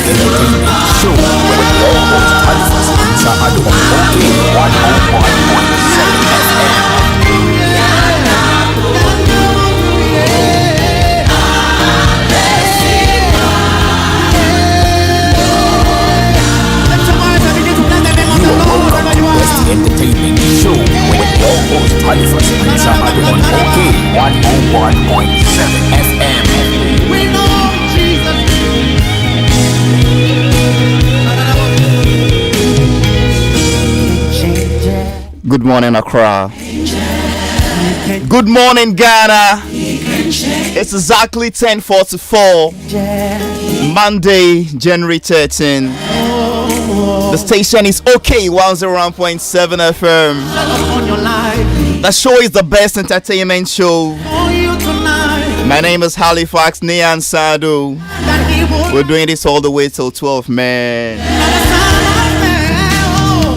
entertainment show with your host Halifax, Ansah-Addo on OK 101.7 FM. Entertainment show with your host Halifax, Ansah-Addo on OK 101.7 FM. We know Jesus. Good morning, Accra. Good morning, Ghana. It's exactly 10:44, Monday, January 13. The station is OK 101.7 FM. The show is the best entertainment show. My name is Halifax, Ansah-Addo. We're doing this all the way till 12, man.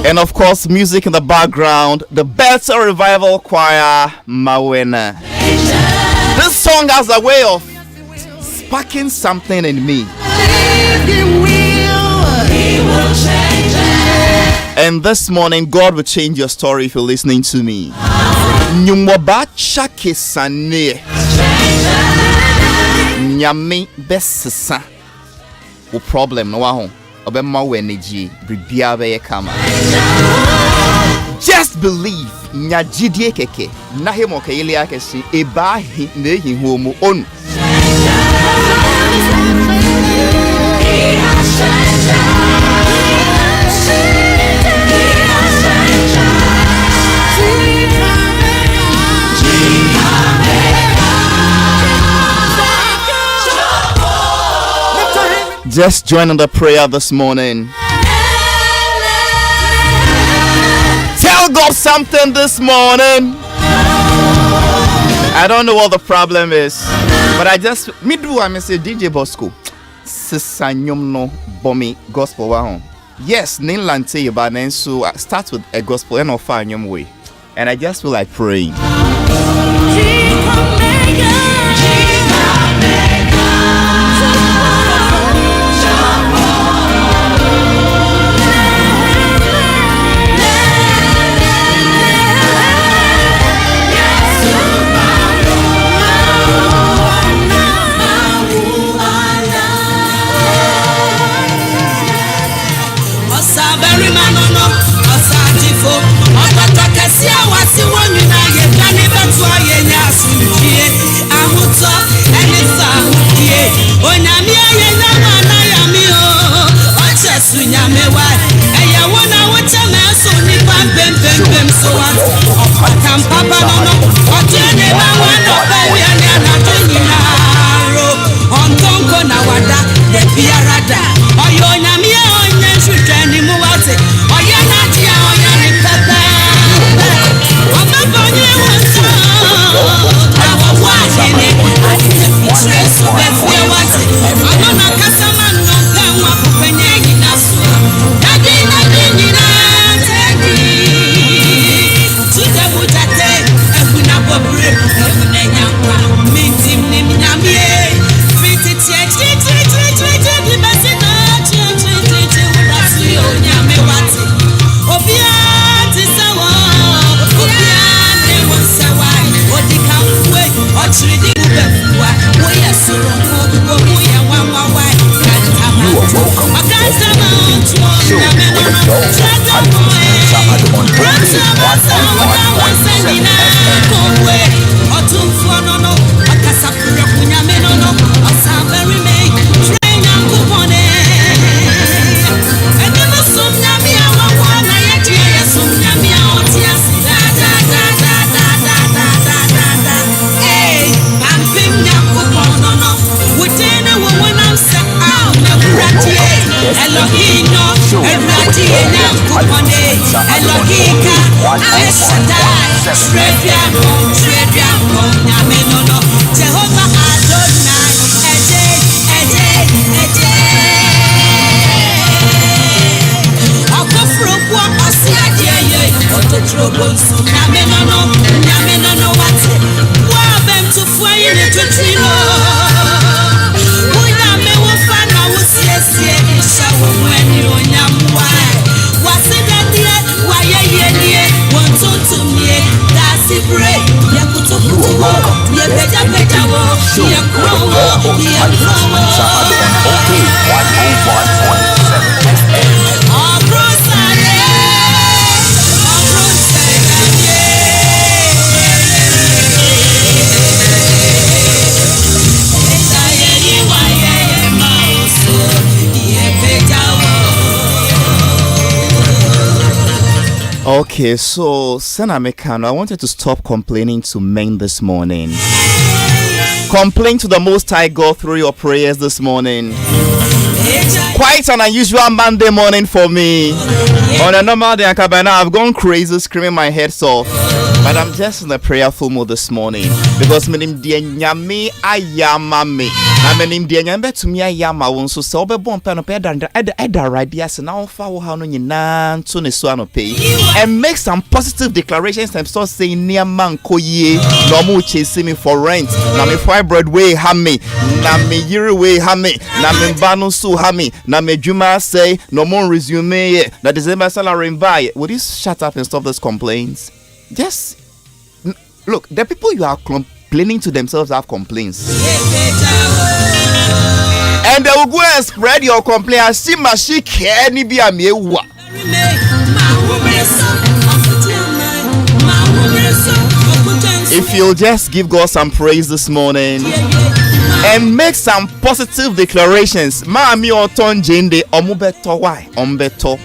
And of course, music in the background, the Better Revival Choir, Mawena. This song has a way of sparking something in me. And this morning, God will change your story if you're listening to me. Nyumba chakisane nyame besesa wo problem no wa ho obemma we energy bibia be kama. Just believe nyagidie keke na he mo kayele akesi eba hi na hi ho mu onu. Just join in the prayer this morning. Tell God something this morning. I don't know what the problem is, but I say DJ Bosco Sisanyum no bomi gospel wa. Yes, Ninlante but then so I start with a gospel and of fanyum way. And I just feel like praying. Okay, so Sana Mekano, I wanted to stop complaining to men this morning. Complain to the Most High God through your prayers this morning. Quite an unusual Monday morning for me. On a normal day, I've gone crazy screaming my head off. But I'm just in a prayerful mood this morning. Because menim dear nyame ayama me. Na menim dear nyame to me ayama won so se obe bon pe no pe da right yes na fa wo ha no nyina to ne so anope. And make some positive declarations and start saying near man koye no mo chase me for rent. Na me fibroid way ha me. Na me yiri way ha me. Na me ba no so ha me. Na me dwuma say no more resume. Na December salary buy. Would you shut up and stop those complaints? Just look, the people you are complaining to themselves have complaints. And they will go and spread your complaint. I see my she can be a mewa. If you'll just give God some praise this morning and make some positive declarations. Mami oton jende omubeto why? Ombeto.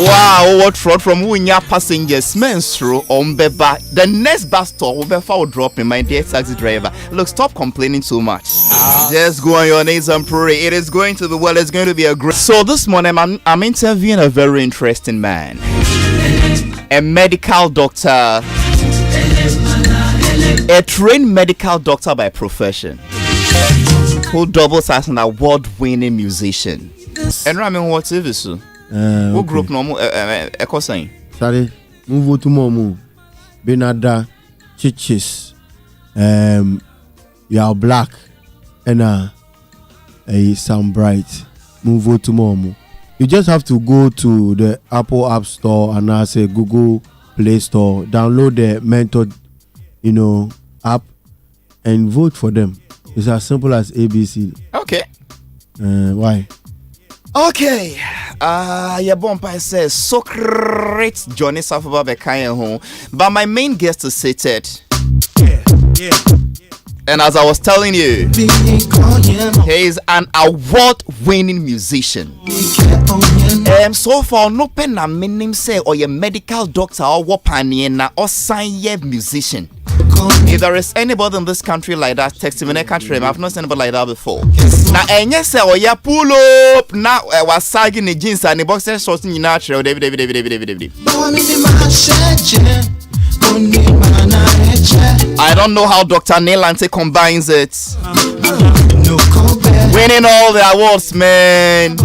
Wow, what fraud from Winya passengers, menstru, ombeba. The next bus stop will be for dropping, my dear taxi driver. Look, stop complaining too much. Just go on your knees and pray. It is going to be well, it's going to be a great. So this morning I'm interviewing a very interesting man. A medical doctor. A trained medical doctor by profession. Who doubles as an award-winning musician. And Ramin, what is this? What group no echo saying? Sorry, move to Momu, Benada, Chichis, you are black, and a sound bright. Move to Momu. You just have to go to the Apple App Store and I say Google Play Store, download the Method, app, and vote for them. It's as simple as ABC. Okay. Why? Okay. Your bumper says Socrates Johnny Safaba Bekaya home. But my main guest is seated. And as I was telling you, he is an award-winning musician. So far, no pen na meaning say or your medical doctor or wapani na or sign musician. If there is anybody in this country like that, text me in a country. I've not seen anybody like that before. Now, and yes, or ya pull up now. I was sagging the jeans and the boxers shorts in natural. David. I don't know how Dr. Neilante combines it. Winning all the awards, man.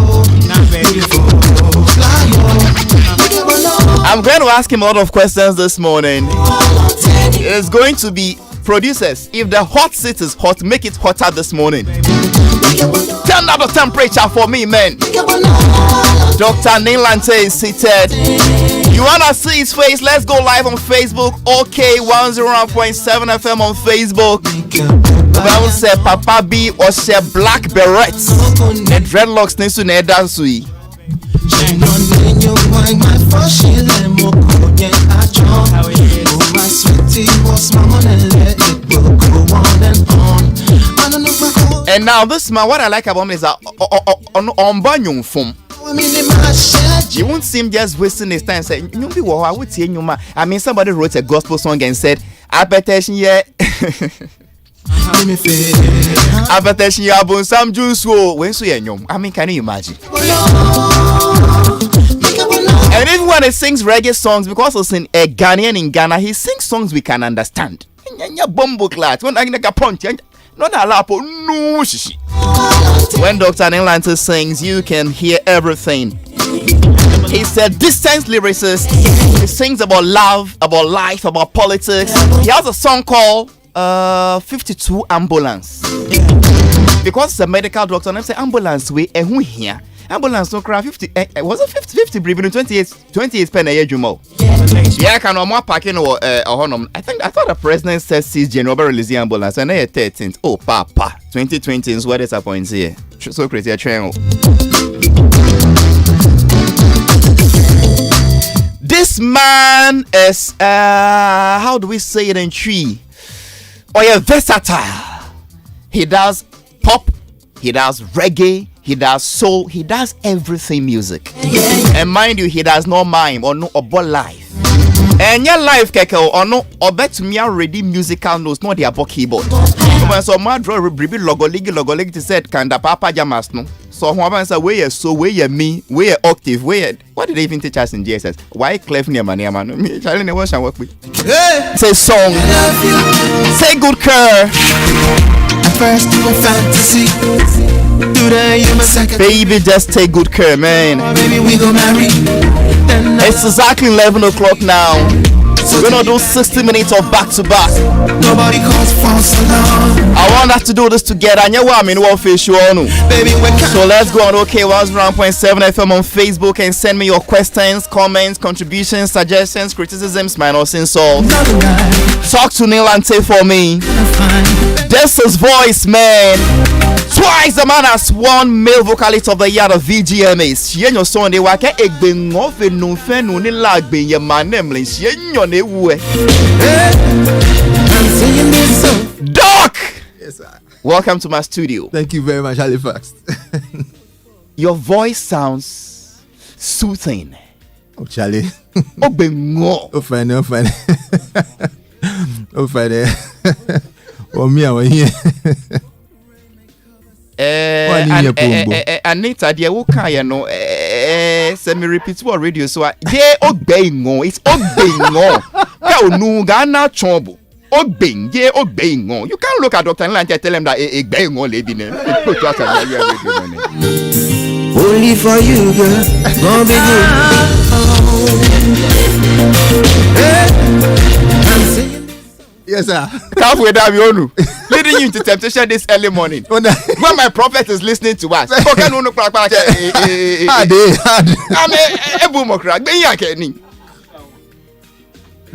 I'm going to ask him a lot of questions this morning. It's going to be producers. If the hot seat is hot, make it hotter this morning. Turn up the temperature for me, man. Dr. Neilante is seated. You wanna see his face? Let's go live on Facebook. OK 101.7 FM on Facebook. Well, say Papa B or say Black Berets. The dreadlocks needs to need dance sweet. And now this man, what I like about him is that on banyum form. You won't see him just wasting his time saying, I mean, somebody wrote a gospel song and said, Appetition, yeah. Appetition, yeah, but some juice. When so, I mean, can you imagine? And everyone that sings reggae songs, because also in a Ghanaian in Ghana, he sings songs we can understand. When Dr. Neilante sings, you can hear everything. He's a distance lyricist. He sings about love, about life, about politics. He has a song called 52 Ambulance. Because it's a medical doctor, and I say ambulance way and who here? Ambulance no cry 50 was it 50 breathing 28 pen a year jumo. Yeah, can no more parking or honum. I thought the president says sees General release the ambulance and 13th. Oh papa 2020 is what disappoints here. So crazy a train. This man is how do we say it in tree? Or versatile. He does pop, he does reggae, he does soul, he does everything music. And mind you, he does not mime or no about life. And your life keke or no or bet me already musical notes, not the about keyboard. So my draw rebribe logo to said kanda papa jamas no. So when say where so where me where octave where what did they even teach us in GSS? Why clef near man me Charlie never shall work with. Say song. Say good care. At first you were fantasy. Today you my second. Baby, just take good care, man. Baby, we gon' marry. It's exactly 11 o'clock now. We're gonna do 60 minutes of back to back. Nobody calls false alarm. I want us to do this together. And you want me in one face, you all know. Baby, So let's go on OK101.7 FM on Facebook and send me your questions, comments, contributions, suggestions, criticisms, minus insults. Talk to Neil and say for me. This is voice, man. Twice the man has won male vocalist of the year of VGMAs. She your son they work egbe ngofe no fe no ni lagbe ye manem she nyo ne wu. Doc. Yes, sir. Welcome to my studio. Thank you very much, Halifax. Your voice sounds soothing. Oh, Charlie. Ogbe ngo. Oh, fine. Oh, fine. Oh, me, I was here. Anita, dear, what can you know? Send me repeat what radio so yeah, Ogbengo, it's Ogbengo. How no Ghana trouble. Ogbeng, yeah, Ogbengo. You can't look at Dr. Nlan and tell him that a Bengo lady name. only for you, girl. Gonna be good. Yes, sir. Can't wait that you leading you into temptation this early morning. When my prophet is listening to us.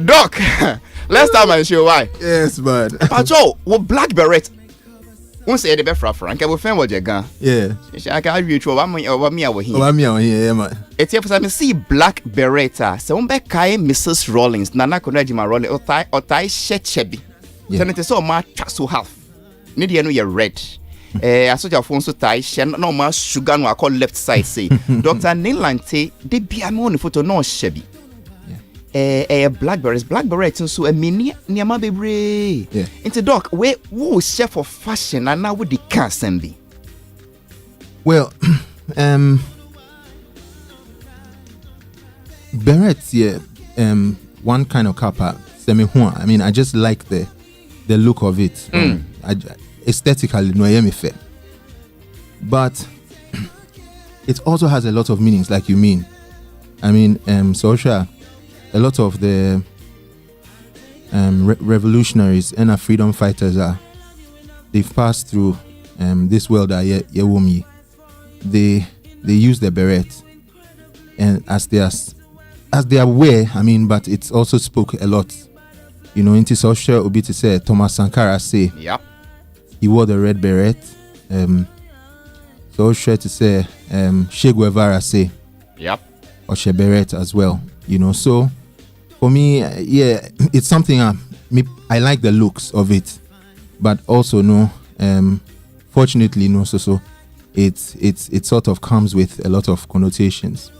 Doc, let's start my show. Why? Yes, but Pacho, what black beret? Won't say the best Frank. I will find what you're gone. yeah. I can't reach over me over here. Oh, I'm here, yeah, man. It's here for some see black beretta. So on back kai Mrs. Rollins, Nana Konajima Rollins, or tie shet chebby. Then it is so much so half. Need you know you're red. I saw your phone so tie shen no more sugar no I call left side say. Dr. Nilante, they be a money photo no shabby. Blackberries, blackberry so a mini near my baby. Yeah. Into doc, where who chef for fashion and now with the can't be. Well, berets, yeah, one kind of kappa, semi-hua. I mean, I just like the look of it. Aesthetically, no, I fair. But it also has a lot of meanings, like you mean. I mean, social. A lot of the revolutionaries and freedom fighters they've passed through this world yewumi. They use the beret, and as they are wear, I mean, but it's also spoke a lot. You know, into social obi to say Thomas Sankara say he wore the red beret. Social to say Che Guevara say or Che beret as well. You know, so for me, yeah, it's something I like the looks of it, but also fortunately so it sort of comes with a lot of connotations,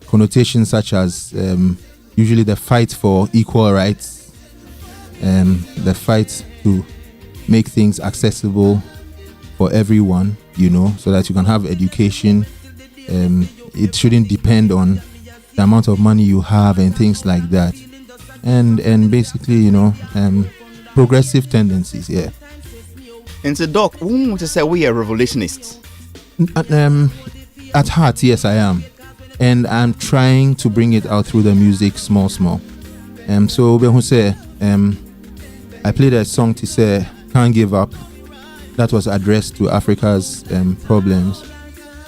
connotations such as usually the fight for equal rights, the fight to make things accessible for everyone, you know, so that you can have education. It shouldn't depend on the amount of money you have and things like that, and basically, you know, progressive tendencies. Yeah. And so, Doc, who want to say we are revolutionists? At heart, yes, I am, and I'm trying to bring it out through the music, small. So when say, I played a song to say "Can't Give Up," that was addressed to Africa's problems,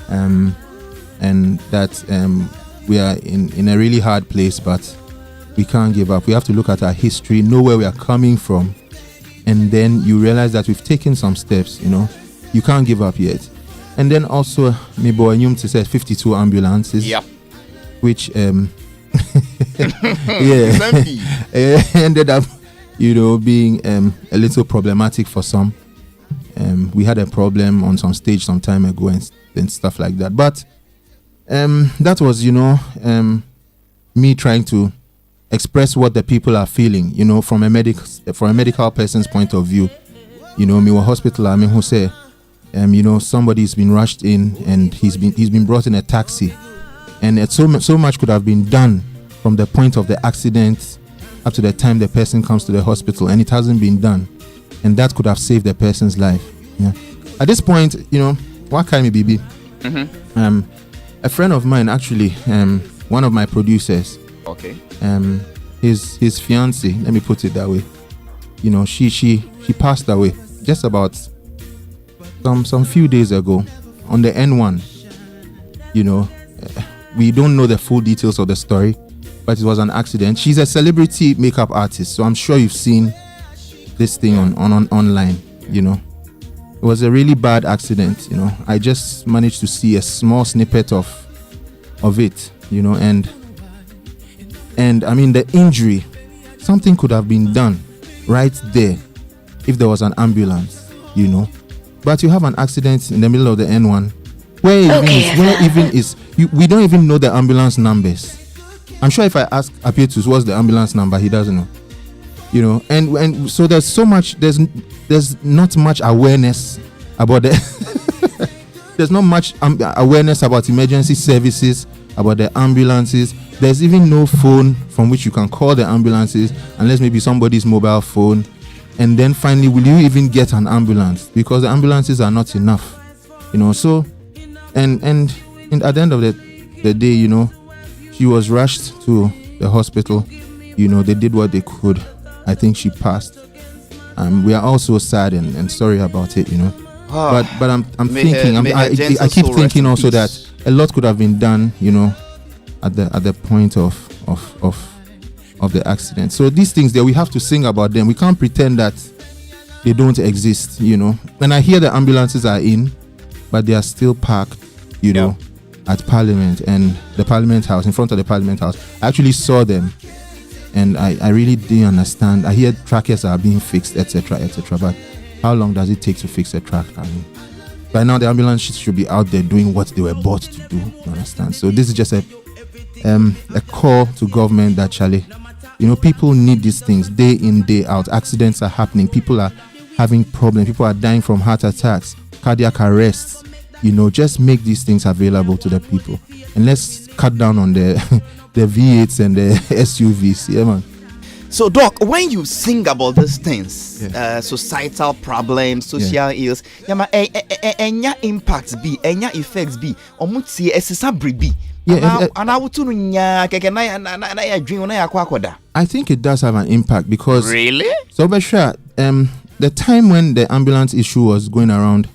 and that we are in a really hard place, but we can't give up. We have to look at our history, know where we are coming from, and then you realize that we've taken some steps. You know, you can't give up yet. And then also, my boy Nyum to say 52 ambulances, which ended up, you know, being a little problematic for some. we had a problem on some stage some time ago and stuff like that. But that was, me trying to express what the people are feeling, from a medical person's point of view. Me were hospital, I mean, who say, somebody's been rushed in and he's been brought in a taxi, and so much could have been done from the point of the accident up to the time the person comes to the hospital, and it hasn't been done, and that could have saved the person's life. Yeah. At this point, what can it be? A friend of mine, actually, one of my producers. Okay. His fiance, let me put it that way. She passed away just about some few days ago on the N1. We don't know the full details of the story, but it was an accident. She's a celebrity makeup artist, so I'm sure you've seen this thing on online. It was a really bad accident. I just managed to see a small snippet of it. And I mean, the injury, something could have been done right there if there was an ambulance. But you have an accident in the middle of the N1 we don't even know the ambulance numbers. I'm sure if I ask Apietus what's the ambulance number, he doesn't know. And so there's not much awareness about there's not much awareness about emergency services, about the ambulances. There's even no phone from which you can call the ambulances unless maybe somebody's mobile phone. And then finally, will you even get an ambulance? Because the ambulances are not enough. So and at the end of the day, she was rushed to the hospital. They did what they could. I think she passed. We are also sad and sorry about it, But I'm thinking, I keep thinking also that a lot could have been done, at the point of the accident. So these things there, we have to sing about them. We can't pretend that they don't exist. And I hear the ambulances are in, but they are still parked, at Parliament and the Parliament House, in front of the Parliament House. I actually saw them, and I really didn't understand. I hear trackers are being fixed, etc., but how long does it take to fix a track? I mean, by now the ambulance should be out there doing what they were bought to do. You understand? So this is just a call to government that, Charlie, people need these things day in, day out. Accidents are happening. People are having problems. People are dying from heart attacks, cardiac arrests. Just make these things available to the people, and let's cut down on the V8s and the SUVs. Yeah, man. So, Doc, when you sing about these things, societal problems, social ills, enya impacts be, enya effects be, omutsi esisabri be. I think it does have an impact because really. So, Bashir, the time when the ambulance issue was going around.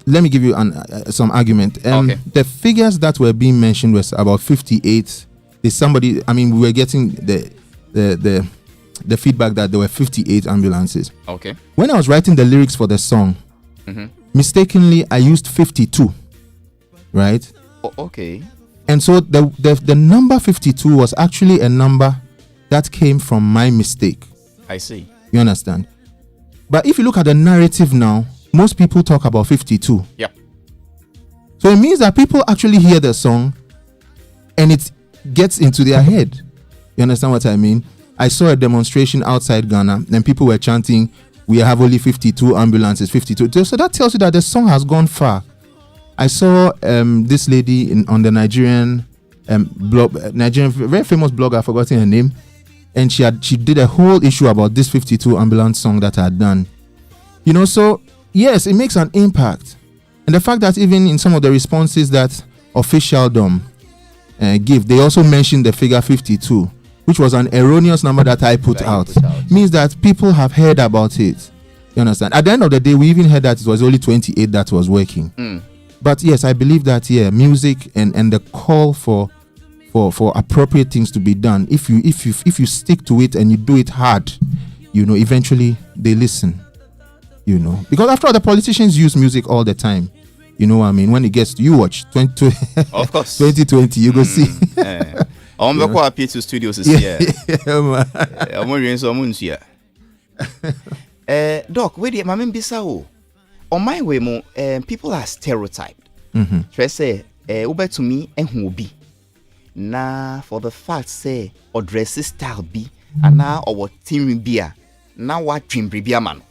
Let me give you some argument. The figures that were being mentioned was about 58. We were getting the feedback that there were 58 ambulances. Okay. When I was writing the lyrics for the song, mistakenly I used 52. Right? Okay. And so the number 52 was actually a number that came from my mistake. I see. You understand? But if you look at the narrative now, most people talk about 52. Yep. So it means that people actually hear the song and it gets into their head. You understand what I mean? I saw a demonstration outside Ghana and people were chanting, we have only 52 ambulances, 52. So that tells you that the song has gone far. I saw this lady on the Nigerian very famous blogger, I've forgotten her name, and she did a whole issue about this 52 ambulance song that I had done. So yes, it makes an impact. And the fact that even in some of the responses that officialdom give, they also mentioned the figure 52, which was an erroneous number that I put out, means that people have heard about it. You understand? At the end of the day, we even heard that it was only 28 that was working. But yes, I believe that music and the call for appropriate things to be done, if you stick to it and you do it hard, eventually they listen. Because after all, the politicians use music all the time. You know what I mean? When it gets to you watch of course 2020, you go see. I'm going to appeal to studios this year. Doc, wait, mami bisa o. On my way, mo, people are stereotyped. So say, ube to me, obi. Na for the fact say, or dress style be, and now or team beer. Now what dream beer man.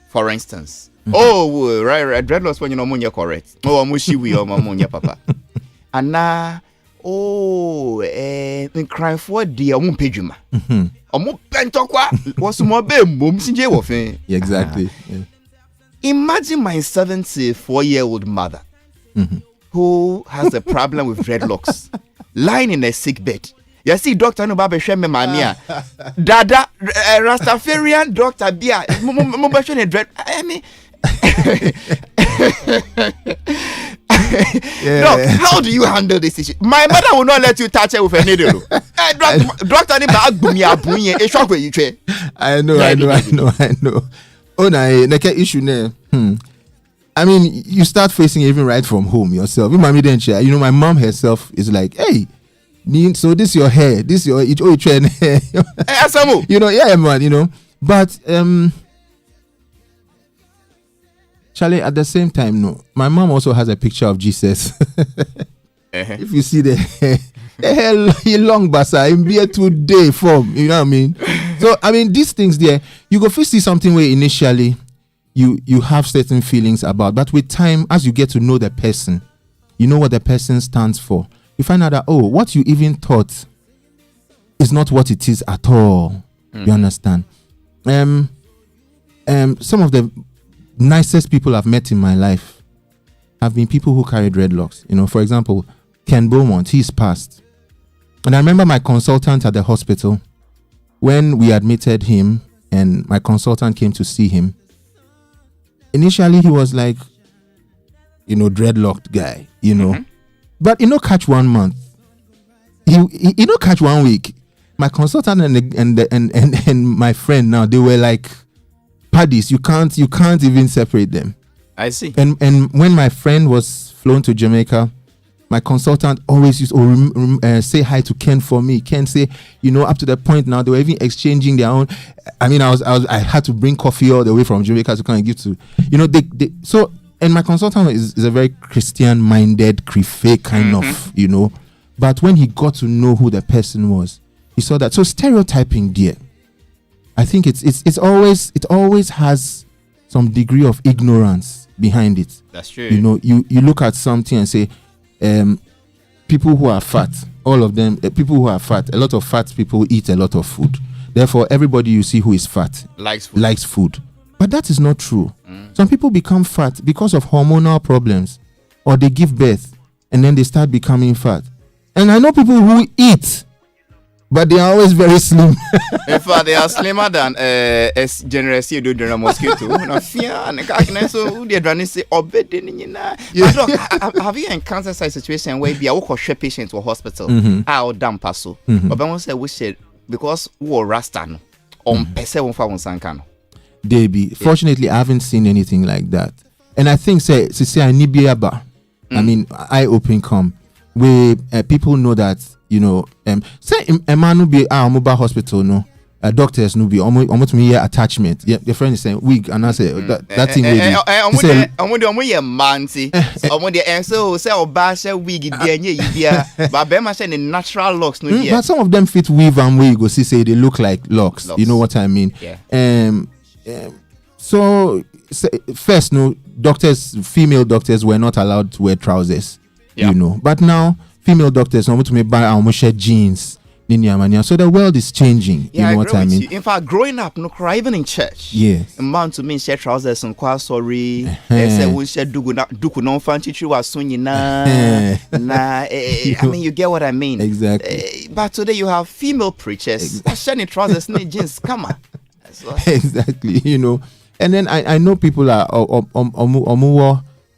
For instance, right, dreadlocks when you know you're correct. Oh, mushi we or mamunya papa. And now, in crime for dear won't pay you. Omo pentokwa was more be mum sinje wofin. Exactly. Imagine my 74-year-old mother who has a problem with dreadlocks lying in a sick bed. You see, doctor no babe sheme mamia. Dada Rastafarian doctor bia mo ba shone dread. I mean Doc, how do you handle this issue? My mother will not let you touch her with a needle. Doctor ni ba agbumi abunye e shock you twe. I know. Oh, like issue ne. I mean, you start facing it even right from home yourself. You know, my mom herself is like, hey, so this your hair, this your trend hair. You know, yeah, man, you know. But Charlie, at the same time, no. My mom also has a picture of Jesus. If you see the hair long basa, in beer today form, you know what I mean? So I mean, these things there, you go first see something where initially you have certain feelings about, but with time, as you get to know the person, you know what the person stands for. You find out that what you even thought is not what it is at all. You understand? Some of the nicest people I've met in my life have been people who carry dreadlocks. You know, for example, Ken Beaumont, he's passed. And I remember my consultant at the hospital, when we admitted him and my consultant came to see him, initially he was like, you know, dreadlocked guy, you know. But catch 1 month. He catch 1 week. My consultant and my friend now, they were like paddies. You can't even separate them. I see. And when my friend was flown to Jamaica, my consultant always used to say hi to Ken for me. Ken say, you know, up to the point now they were even exchanging their own. I mean, I had to bring coffee all the way from Jamaica to kind of give to, you know, so. And my consultant is a very Christian-minded, crife kind of, you know. But when he got to know who the person was, he saw that. So stereotyping, dear, I think it always has some degree of ignorance behind it. That's true. You know, you look at something and say, people who are fat, all of them, people who are fat, a lot of fat people eat a lot of food. Therefore, everybody you see who is fat likes food. But that is not true. Some people become fat because of hormonal problems, or they give birth and then they start becoming fat. And I know people who eat, but they are always very slim. In fact, they are slimmer than generously do during a mosquito. Have you encountered such a situation where you are share patient to a hospital? I'll damn passo. But I say we said because we are rastan on pese for sankano. They be. Fortunately, I haven't seen anything like that. And I think say I need be aba. I mean, eye open come where people know that, you know, say a man will be mobile hospital, no, doctors no be almost me attachment. Yeah, your friend is saying wig, and I say that thing. But some of them fit weave and wig. Go see say they look like locks. You know what I mean? Yeah. So first, no, female doctors were not allowed to wear trousers, you know. But now, female doctors want to buy almost jeans. So the world is changing. Yeah, you know what I mean? In fact, growing up, no, even in church, yes, a man to me share trousers and quite sorry. Say we share duku non fancy true was soon I mean, you get what I mean? Exactly. But today you have female preachers sharing trousers and jeans. Come on. Exactly. You know. And then I know people are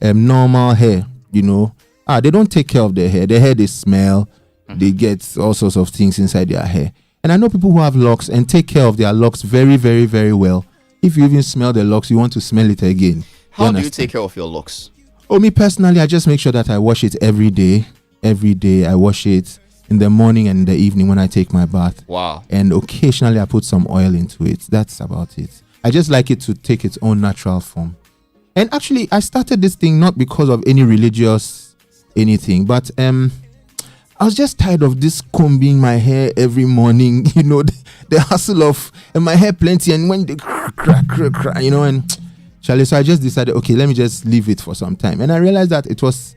normal hair, you know. They don't take care of their hair. Their hair, they smell. They get all sorts of things inside their hair. And I know people who have locks and take care of their locks very, very, very well. If you even smell the locks, you want to smell it again. How do you take care of your locks? Oh, me personally, I just make sure that I wash it every day. Every day I wash it in the morning and in the evening when I take my bath. Wow. And occasionally I put some oil into it. That's about it. I just like it to take its own natural form. And actually, I started this thing not because of any religious anything, but I was just tired of this combing my hair every morning, you know, the hustle of, and my hair plenty, and when they crack, you know, and Charlie, so I just decided, okay, let me just leave it for some time. And I realized that it was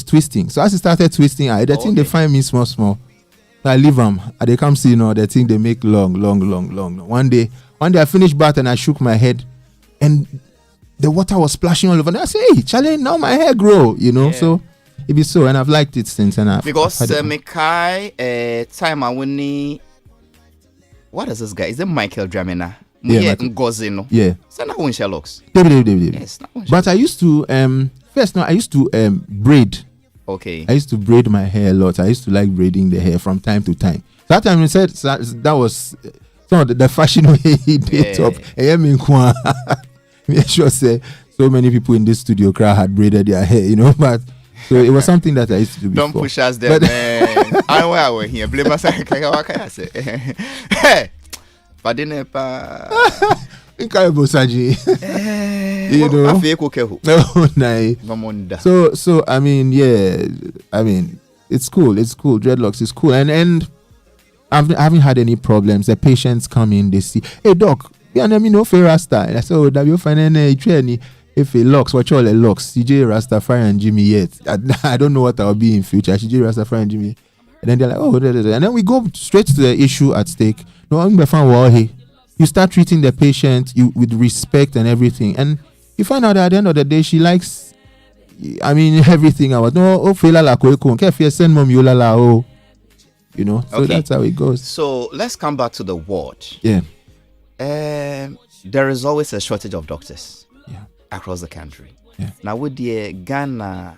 twisting. So as it started twisting, the thing they find me small. So I leave them, and they come see, you know, the thing they make long. One day I finished bath and I shook my head, and the water was splashing all over. And I say, hey, Charlie, now my hair grow, you know. Yeah. So it be so, and I've liked it since. And because Mekai time I win. What is this guy? Is it Michael Dramina? Yeah, Ngozino. Yeah. So now when Sherlock's. Yes. But I used to braid. Okay. I used to braid my hair a lot. I used to like braiding the hair from time to time. That time he said that was some of the fashion way he did up. Make sure say so many people in this studio crowd had braided their hair, you know, but so it was something that I used to do before. Don't push us there, man. I know we're here. Blame us. What can I say? Hey, but then you know. So I mean, yeah, I mean, it's cool. Dreadlocks is cool, and I haven't had any problems. The patients come in, they see, hey doc, you know fair Rasta. And I said, oh, that you find any training. If it locks, watch all the locks. CJ Rastafari and Jimmy yet. I don't know what I'll be in future. CJ Rastafari and Jimmy. And then they're like, oh, and then we go straight to the issue at stake. No, I'm you start treating the patient with respect and everything, and you find out that at the end of the day, she likes, I mean, everything. I was send mom you know. So that's how it goes. So let's come back to the ward. Yeah. There is always a shortage of doctors. Yeah. Across the country. Yeah. Now with the Ghana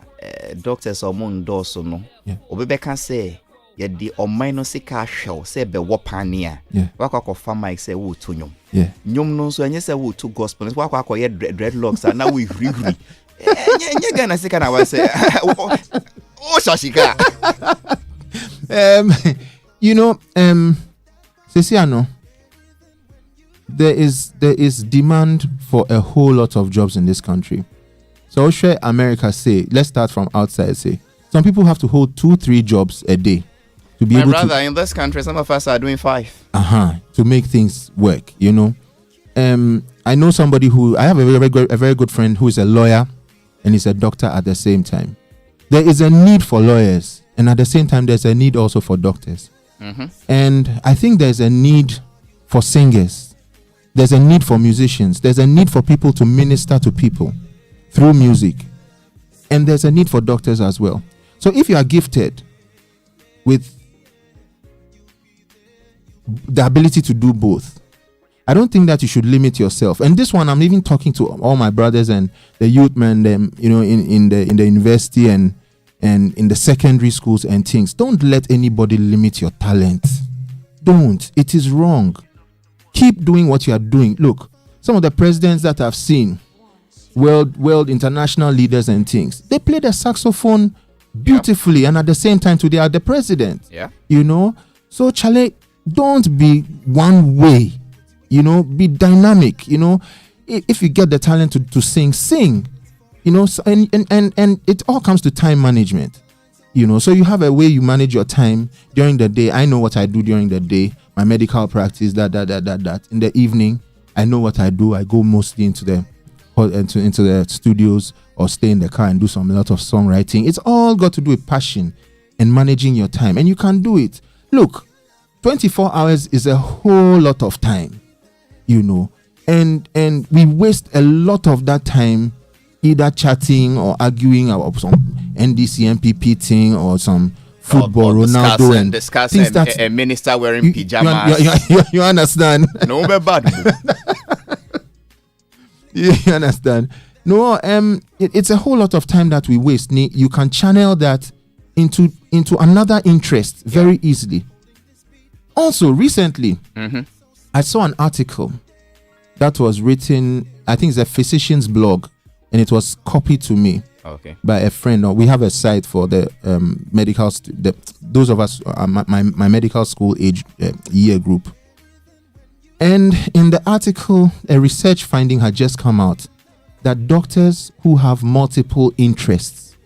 doctors or Mondoso no. Yeah. Obebe can say the omaino sika show say be wopania. Yeah. Wako farmer say wo to nyom. Yeah. Nyom no so anye say wo to gospel. Wako ye dreadlocks and now we rigri. Nye Ghana sika na wa say oh shashika. You know, Ceciano, there is demand for a whole lot of jobs in this country. So share America say, let's start from outside, say some people have to hold 2-3 jobs a day to be able to. My brother, in this country, some of us are doing 5. To make things work, you know. I know somebody I have a very good friend who is a lawyer and is a doctor at the same time. There is a need for lawyers, and at the same time, there's a need also for doctors. Mm-hmm. And I think there's a need for singers. There's a need for musicians. There's a need for people to minister to people through music. And there's a need for doctors as well. So if you are gifted with the ability to do both, I don't think that you should limit yourself. And this one, I'm even talking to all my brothers and the youth men, you know, in the university and in the secondary schools and things. Don't let anybody limit your talent. Don't. It is wrong. Keep doing what you are doing. Look, some of the presidents that I've seen, world international leaders and things, they play the saxophone beautifully, and at the same time, they are the president. Yeah. You know? So, Charlie, don't be one way. You know, be dynamic. You know, if you get the talent to sing. You know, and it all comes to time management. You know, so you have a way you manage your time during the day. I know what I do during the day, my medical practice, that. In the evening, I know what I do. I go mostly into the studios or stay in the car and do a lot of songwriting. It's all got to do with passion and managing your time, and you can do it. Look, 24 hours is a whole lot of time, you know, and we waste a lot of that time either chatting or arguing about some NDC MPP thing or some football, or Ronaldo and discussing a minister wearing pajamas. You understand? No, we're bad. You understand? No, it's a whole lot of time that we waste. You can channel that into another interest very easily. Also, recently, I saw an article that was written, I think it's a physician's blog, and it was copied to me by a friend. We have a site for the medical, those of us, my medical school age year group. And in the article, a research finding had just come out that doctors who have multiple interests,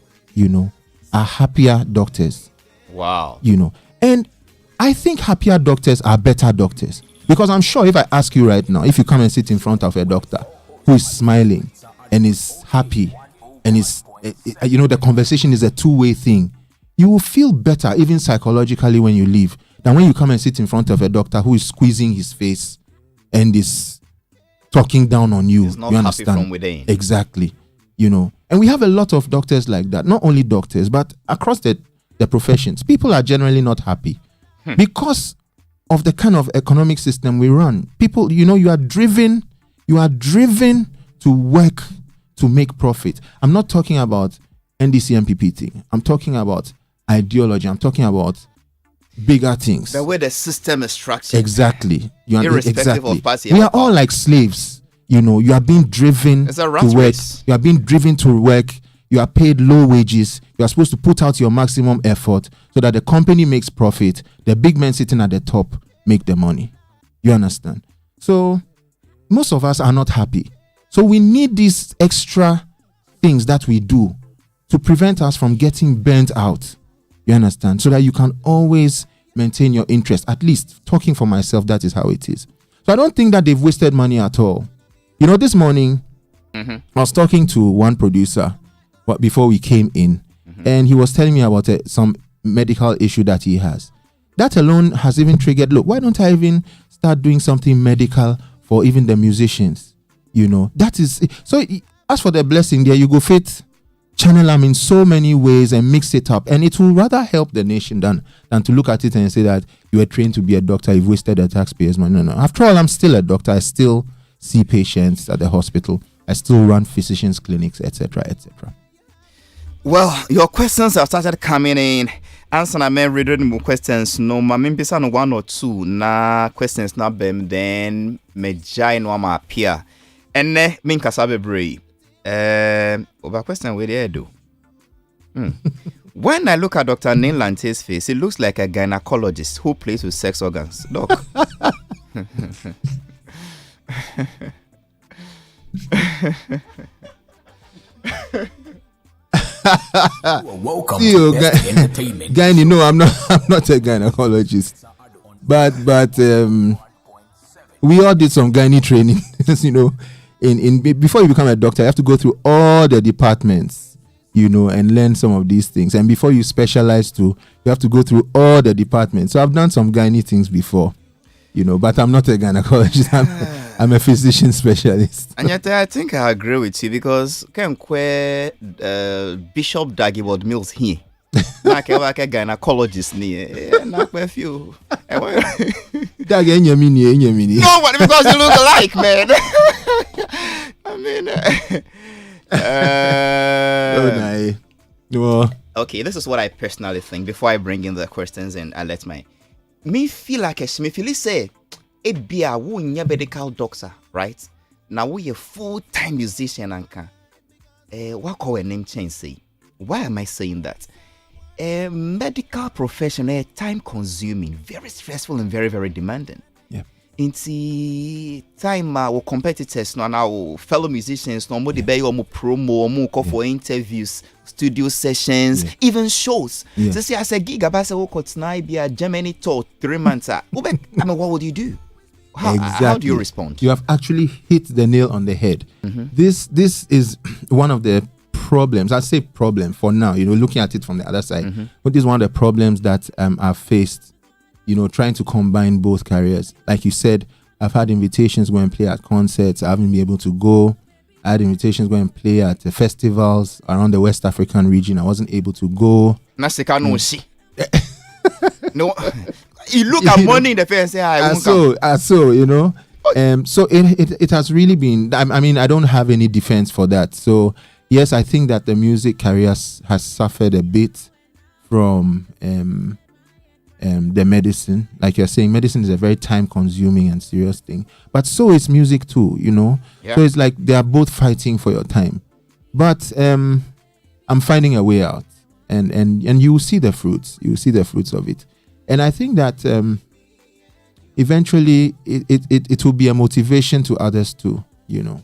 are happier doctors. Wow. And I think happier doctors are better doctors. Because I'm sure if I ask you right now, if you come and sit in front of a doctor who is smiling and is happy and is, the conversation is a two-way thing, you will feel better even psychologically when you leave than when you come and sit in front of a doctor who is squeezing his face and is talking down on you. He's not you happy understand? from within. Exactly. And we have a lot of doctors like that. Not only doctors, but across the professions. People are generally not happy because of the kind of economic system we run. People, you are driven to work to make profit. I'm not talking about NDC MPP thing. I'm talking about ideology. I'm talking about bigger things. The way the system is structured. Exactly. Irrespective of party. We are all like slaves. You are being driven It's a to rat work. race. You are being driven to work. You are paid low wages. You are supposed to put out your maximum effort so that the company makes profit. The big men sitting at the top make the money. You understand? So most of us are not happy. So we need these extra things that we do to prevent us from getting burnt out. You understand? So that you can always maintain your interest. At least talking for myself, that is how it is. So I don't think that they've wasted money at all. This morning, I was talking to one producer before we came in, and he was telling me about some medical issue that he has. That alone has even triggered, look, why don't I even start doing something medical for even the musicians? That is, so as for the blessing there, you go fit, channel them in so many ways and mix it up, and it will rather help the nation than to look at it and say that you were trained to be a doctor, you've wasted the taxpayers' money. No. After all, I'm still a doctor. I still see patients at the hospital. I still run physicians' clinics, etc., etc. Well, your questions have started coming in. Answer na men reading more questions. No, ma mimpisa no one or two na questions na bem then me jai no ma appear. Enne min kasabe brave. Over question where they do. When I look at Dr. Ninlante's face, he looks like a gynecologist who plays with sex organs. Doc. Welcome You to Best Entertainment. Guy, I'm not a gynecologist, but we all did some gynae training. In before you become a doctor, you have to go through all the departments, and learn some of these things. And before you specialize too, you have to go through all the departments. So I've done some gynae things before, but I'm not a gynecologist. I'm a physician specialist. And yet I think I agree with you because Bishop Dagwood Mills here. Like a gynecologist near. Not with you. No, but because you look alike, man. I mean, okay, this is what I personally think before I bring in the questions and I let me feel like a Smithly say it be a medical doctor, right? Now we a full-time musician and can what call a name change say? Why am I saying that? A medical profession, time consuming, very stressful and very, very demanding. Yeah. Into time our competitors no our fellow musicians no more debate or more promo or more call for interviews, studio sessions, even shows. So see as a gig about say be a Germany tour 3 months. I mean, what would you do? How do you respond? You have actually hit the nail on the head. This is one of the problems. I say problem for now, looking at it from the other side. But this is one of the problems that I've faced, trying to combine both careers. Like you said, I've had invitations go and play at concerts. I haven't been able to go. I had invitations go and play at festivals around the West African region. I wasn't able to go. No, you look at money in the face and say, I won't come. So it has really been, I mean, I don't have any defense for that. So yes, I think that the music career has suffered a bit from the medicine. Like you're saying, medicine is a very time consuming and serious thing, but so is music too, So it's like they are both fighting for your time, but I'm finding a way out, and you will see the fruits of it. And I think that eventually it will be a motivation to others too, you know.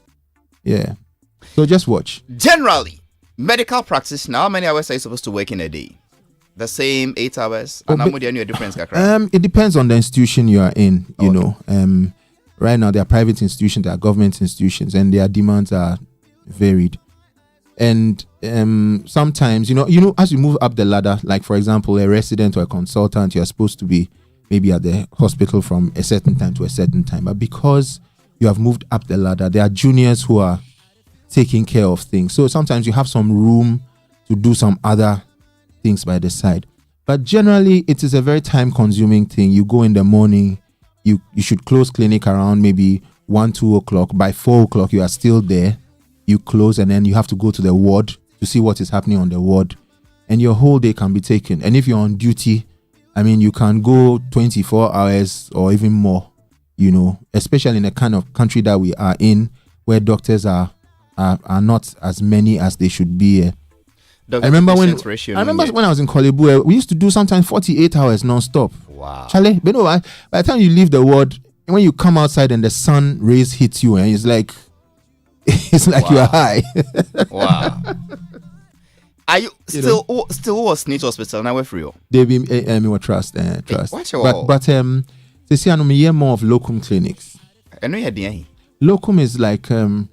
Yeah. So just watch. Generally, medical practice, now how many hours are you supposed to work in a day? The same 8 hours? And how much difference? It depends on the institution you are in, you know. Right now, there are private institutions, there are government institutions, and their demands are varied. And sometimes, you know, as you move up the ladder, like for example, a resident or a consultant, you're supposed to be maybe at the hospital from a certain time to a certain time. But because you have moved up the ladder, there are juniors who are taking care of things. So sometimes you have some room to do some other things by the side. But generally, it is a very time-consuming thing. You go in the morning, you should close clinic around maybe 1-2 o'clock. By 4 o'clock, you are still there. You close, and then you have to go to the ward to see what is happening on the ward. And your whole day can be taken. And if you're on duty, I mean, you can go 24 hours or even more, you know, especially in the kind of country that we are in, where doctors are not as many as they should be. I remember when I was in Kolebu, we used to do sometimes 48 hours non-stop. Wow. Charlie, but no, by the time you leave the ward, when you come outside and the sun rays hits you, and it's like you are high. Wow. Are you still was Snitch Hospital now? We're free. They be me trust. But they say I'm hear more of locum clinics. I know you're locum is like should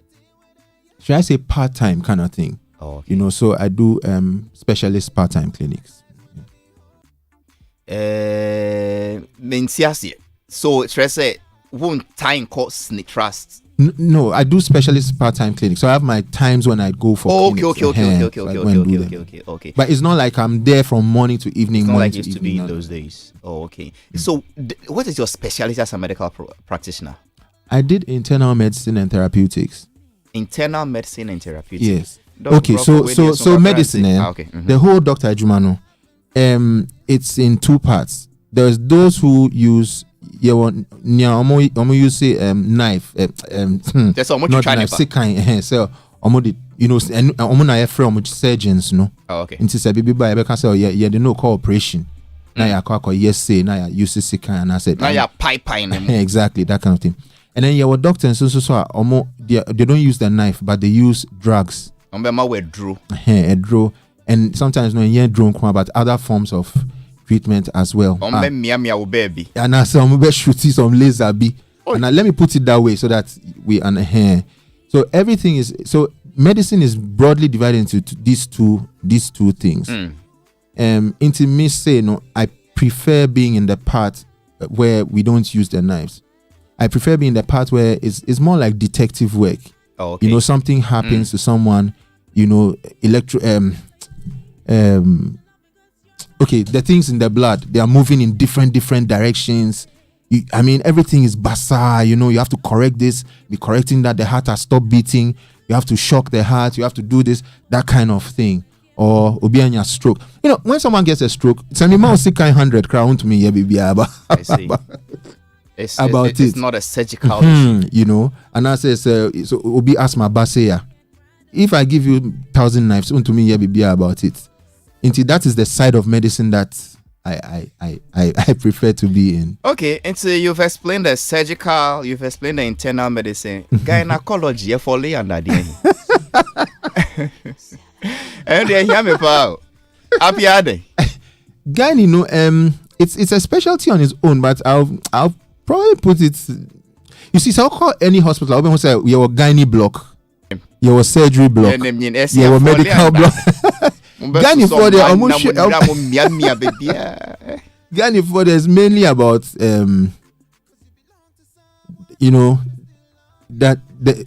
I say part-time kind of thing. Oh, okay. You know, so I do specialist part-time clinics. So stress it won't time called Snitch Trust. No, I do specialist part-time clinics. So I have my times when I go for clinics. Okay. But it's not like I'm there from morning to evening. It's not like it used to be in those days. Oh, okay. So what is your specialty as a medical practitioner? I did internal medicine and therapeutics. Internal medicine and therapeutics. Yes. Okay, so medicine, the whole Dr. Ajumano, it's in two parts. There's those who use use knife, that's almost not knife, sick so you know, and na from surgeons, no. Oh, okay. Into say baby boy can say yeah they no call operation. Now ya call yes say now ya use sick and I said now ya pipe exactly that kind of thing. And then your doctors so they don't use the knife but they use drugs. A draw, and sometimes no drone but other forms of treatment as well. And I say shooting some laser B. And let me put it that way so that we here. So everything is medicine is broadly divided into these two things. Into me say no, I prefer being in the part where we don't use the knives. I prefer being in the part where it's more like detective work. Oh, okay. You know, something happens to someone, you know, okay, the things in the blood, they are moving in different directions. I mean, everything is bizarre, you know, you have to correct this, be correcting that, the heart has stopped beating, you have to shock the heart, you have to do this, that kind of thing. Or Obianya stroke. You know, when someone gets a stroke, it's an amount of 100 crown to me, yeah, baby. I see. It's not a surgical issue. You know, and I say so Obi ask my baseya. If I give you 1,000 knives, to me, yeah, be about it. Until that is the side of medicine that I prefer to be in. Okay, and so you've explained the surgical, you've explained the internal medicine, gynecology, for lay under the and they hear me, pal. Happy day. Gyne, you know, it's a specialty on its own, but I'll probably put it. You see, so I'll call any hospital. I'll say your gyne block, your surgery block, your medical block. Gyne for Gyne for is mainly about you know, that the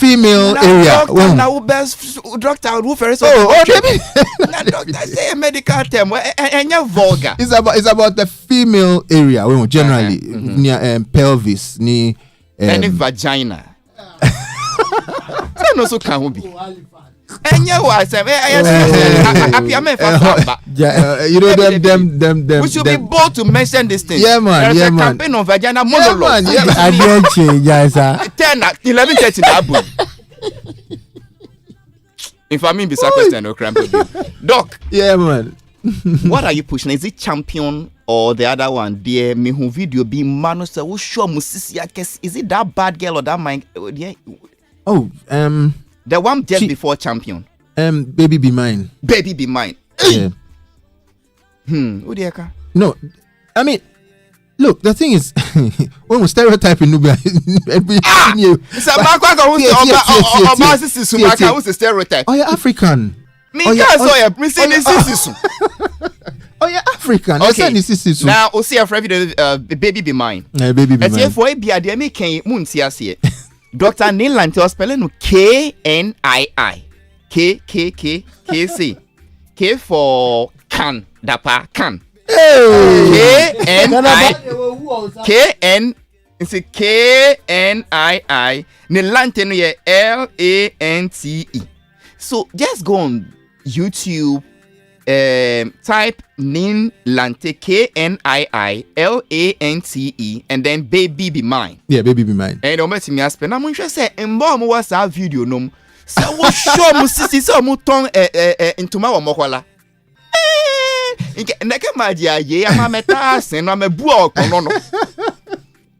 female area. Now best doctor who first. Doctor say medical term and you're vulgar. It's about the female area generally near pelvis, near any vagina. That also can be. And you was you know them. We should be bold to mention this thing. Yeah, man. There's a campaign of vagina monologue. I don't change, guys. 11:30 If I mean, be question or cramp. Doc. Yeah, man. What are you pushing? Is it champion or the other one, the me who video be manu say who show musisi akes. Is it that bad girl or that mind? Yeah. Oh, the one just before champion. Baby Be Mine. Baby Be Mine. Yeah. Who the heck? No, I mean, look, the thing is, when we stereotype in Nubia, It's a who's the stereotype? oh, you're African. Me guys, me say this. Oh, you're African. Okay. Now, we'll see a video. Baby Be Mine. Baby Be And Mine. for a be me can munsiasi. Dr. Nilan to spelling KNII. KC. K for can. Dapa can. KN. It's a KNII. Nilante no ye LANTE. So just go on YouTube. Type Nilante KNIILANTE and then Baby Be Mine. Yeah, Baby Be Mine. And I'm me ask na mo hwe say mbo mo was that video no. So wo show mo sisi so mo ton intoma wo mokola. Nka magia ye ama meta sen no mebu okono no.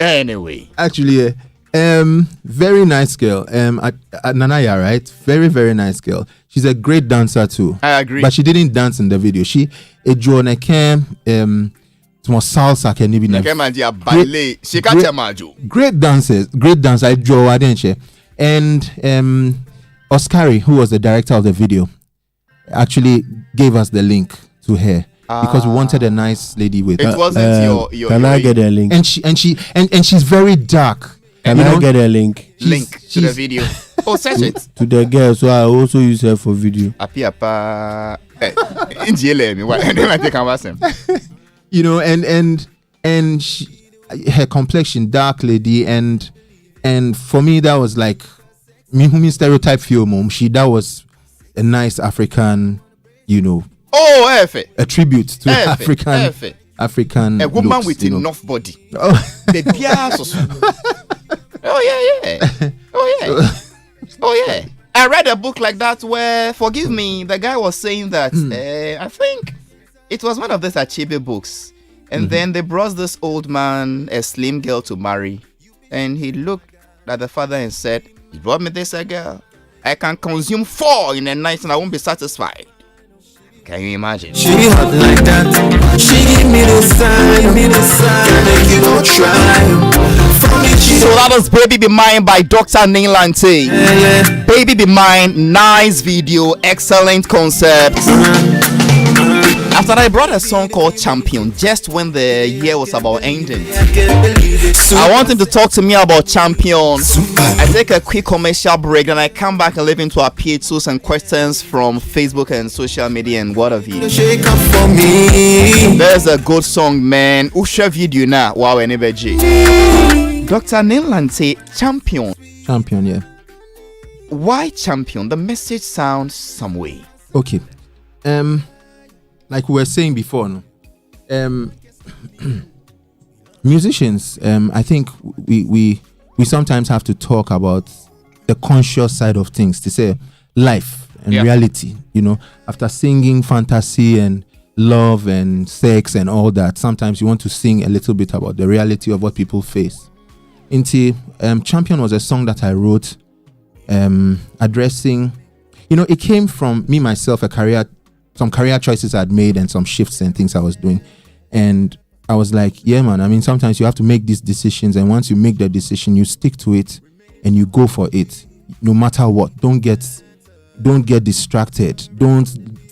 Anyway, Actually, very nice girl. Nanaya, right? Very, very nice girl. She's a great dancer too. I agree. But she didn't dance in the video. She drew a cam more salsa can even nka magia baile. She ka chamajo. great dancer. I draw, didn't she? And Oscari, who was the director of the video, actually gave us the link to her because we wanted a nice lady with It wasn't your Can I get a link? and she's very dark. Can I get a link? link to the video? Oh, search it. To the girl, so I also use her for video. Apia pa. Injele me. Why? I think I'm asking. You know, and she, her complexion, dark lady, and for me that was like me stereotype film. That was a nice African, you know. Oh, Efe. A tribute to African A woman looks, with you know. enough body. Oh. The piazza. Oh yeah. Oh yeah. I read a book like that where, forgive me, the guy was saying that I think it was one of these Achebe books, and then they brought this old man, a slim girl, to marry, and he looked at the father and said, "You brought me this girl. I can consume 4 in a night and I won't be satisfied." Can you imagine? She hot like that. She give me the sign. Can make you go try. For me, she So that was Baby Be Mine by Dr. Nilante. yeah. Baby Be Mine, nice video, excellent concept. After I brought a song called Champion, just when the year was about ending, I can't believe it. I want him to talk to me about Champion. I take a quick commercial break, then I come back and live into our PH2s and questions from Facebook and social media and what have you. Shake up for me. There's a good song, man. Usha video na wow energy. Dr. Nilante, Champion. Champion, yeah. Why Champion? The message sounds some way. Okay. Like we were saying before, no? Musicians, I think we sometimes have to talk about the conscious side of things, to say life and reality. You know, after singing fantasy and love and sex and all that, sometimes you want to sing a little bit about the reality of what people face. Champion was a song that I wrote addressing, you know, it came from me myself, some career choices I'd made and some shifts and things I was doing. And I was like, yeah, man, I mean, sometimes you have to make these decisions, and once you make the decision, you stick to it and you go for it, no matter what. Don't get distracted. Don't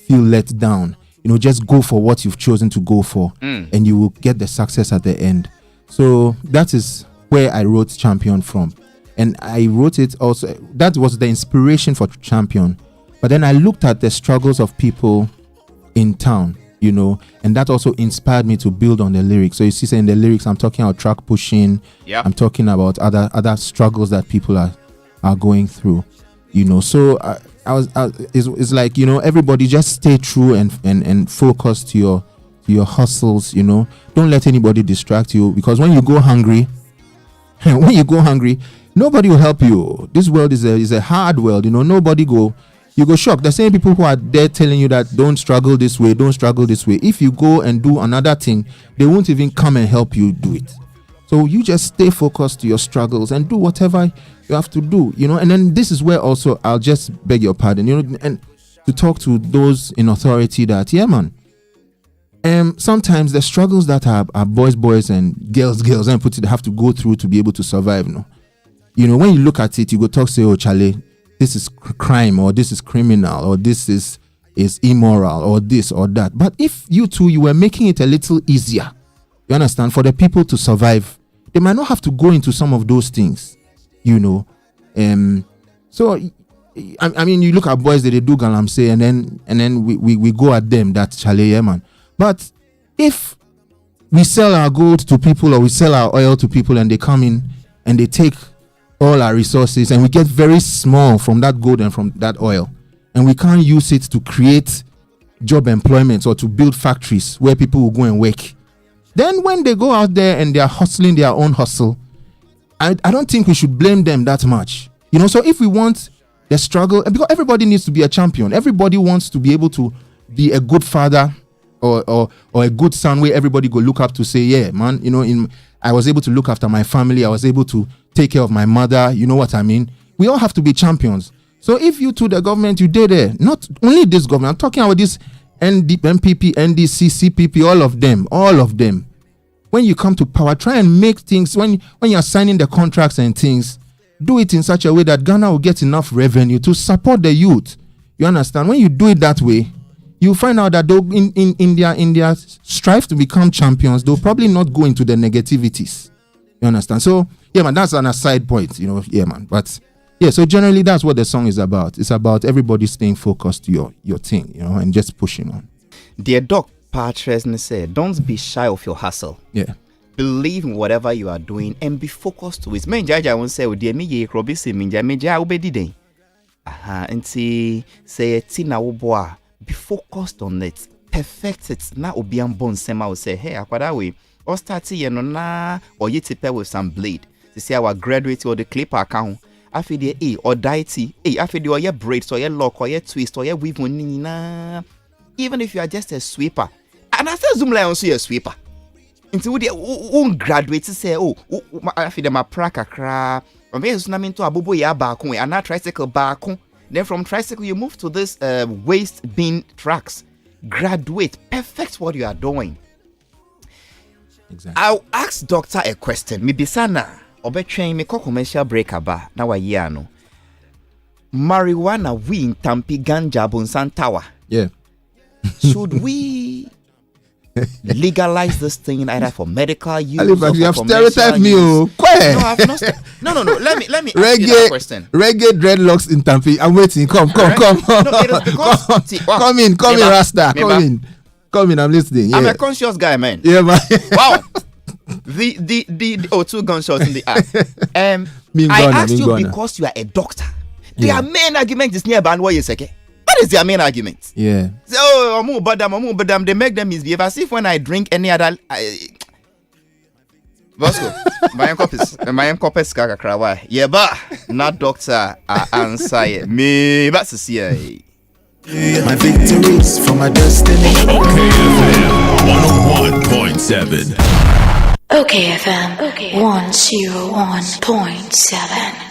feel let down. You know, just go for what you've chosen to go for, and you will get the success at the end. So that is where I wrote Champion from. And I wrote it also, that was the inspiration for Champion. But then I looked at the struggles of people in town, you know, and that also inspired me to build on the lyrics. So you see, in the lyrics, I'm talking about track pushing. Yeah. I'm talking about other struggles that people are going through, you know. So it's like, you know, everybody just stay true and focus to your hustles, you know. Don't let anybody distract you, because when you go hungry, nobody will help you. This world is a hard world, you know. Nobody go You go shocked. The same people who are there telling you that don't struggle this way, don't struggle this way. If you go and do another thing, they won't even come and help you do it. So you just stay focused to your struggles and do whatever you have to do, And then this is where also I'll just beg your pardon, and to talk to those in authority that, yeah, man, sometimes the struggles that are boys and girls and they have to go through to be able to survive, When you look at it, you go talk, say, oh, Charlie, this is crime, or this is criminal, or this is immoral, or this or that. But if you were making it a little easier, you understand, for the people to survive, they might not have to go into some of those things, So, I mean, you look at boys that they do galamsey, and then we go at them. That's Charlie, yeah, man. But if we sell our gold to people, or we sell our oil to people, and they come in and they take all our resources, and we get very small from that gold and from that oil, and we can't use it to create job employment or to build factories where people will go and work, then when they go out there and they are hustling their own hustle, I don't think we should blame them that much. So if we want the struggle, because everybody needs to be a champion, everybody wants to be able to be a good father or a good son where everybody go look up to, say, yeah, man, I was able to look after my family, I was able to take care of my mother, you know what I mean? We all have to be champions. So if you the government, you did it, not only this government, I'm talking about this MPP, NDC, CPP, all of them. When you come to power, try and make things, when you're signing the contracts and things, do it in such a way that Ghana will get enough revenue to support the youth. You understand? When you do it that way, you find out that in their strive to become champions, they'll probably not go into the negativities. You understand? So, yeah, man, that's an aside point, yeah, man. But, yeah, so generally that's what the song is about. It's about everybody staying focused to your thing, and just pushing on. Dear Doc Patresne said, don't be shy of your hustle. Yeah. Believe in whatever you are doing and be focused to it. Men jaja won't say, dear me, ye krobisi minja meja ubedi. And say tina uboa. Be focused on it. Perfect it. Na obian bon sema will say, hey, akwadawe. Or start na or ye tipe with some blade. To say our graduate or the clipper account. After the or diety, after the or your braids or your lock or your twist or your weave na. Even if you are just a sweeper. And I say zoom like on a sweeper. Until we won't graduate to say, after them a praka cra. Or maybe it's not into a bobo ya bakun and a tricycle bakun. Then from tricycle you move to this waste bin tracks. Graduate, perfect what you are doing. Exactly. I'll ask doctor a question. Me bisana obe train me commercial break aba na wa no. Marijuana we in Tampi ganja Bunsan Tower. Yeah. Should we legalize this thing either for medical use? Halifax, you have stereotyped me. No, I've not. No. Let me ask you that question. Reggae dreadlocks in Tampi. I'm waiting. Come. No, it is because come in, Rasta. Come in. I'm listening. Yeah. I'm a conscious guy, man. Yeah, man. Wow. The two gunshots in the eye. I asked you because you are a doctor. Their main argument is nearby. What you say? What is their main argument? Yeah. So, they make them misbehave as if when I drink any other. Bosco, my copies kakra. Yeah, but not doctor. Answer me. But to see my victories for my destiny. OKFM 101.7. OKFM 101.7.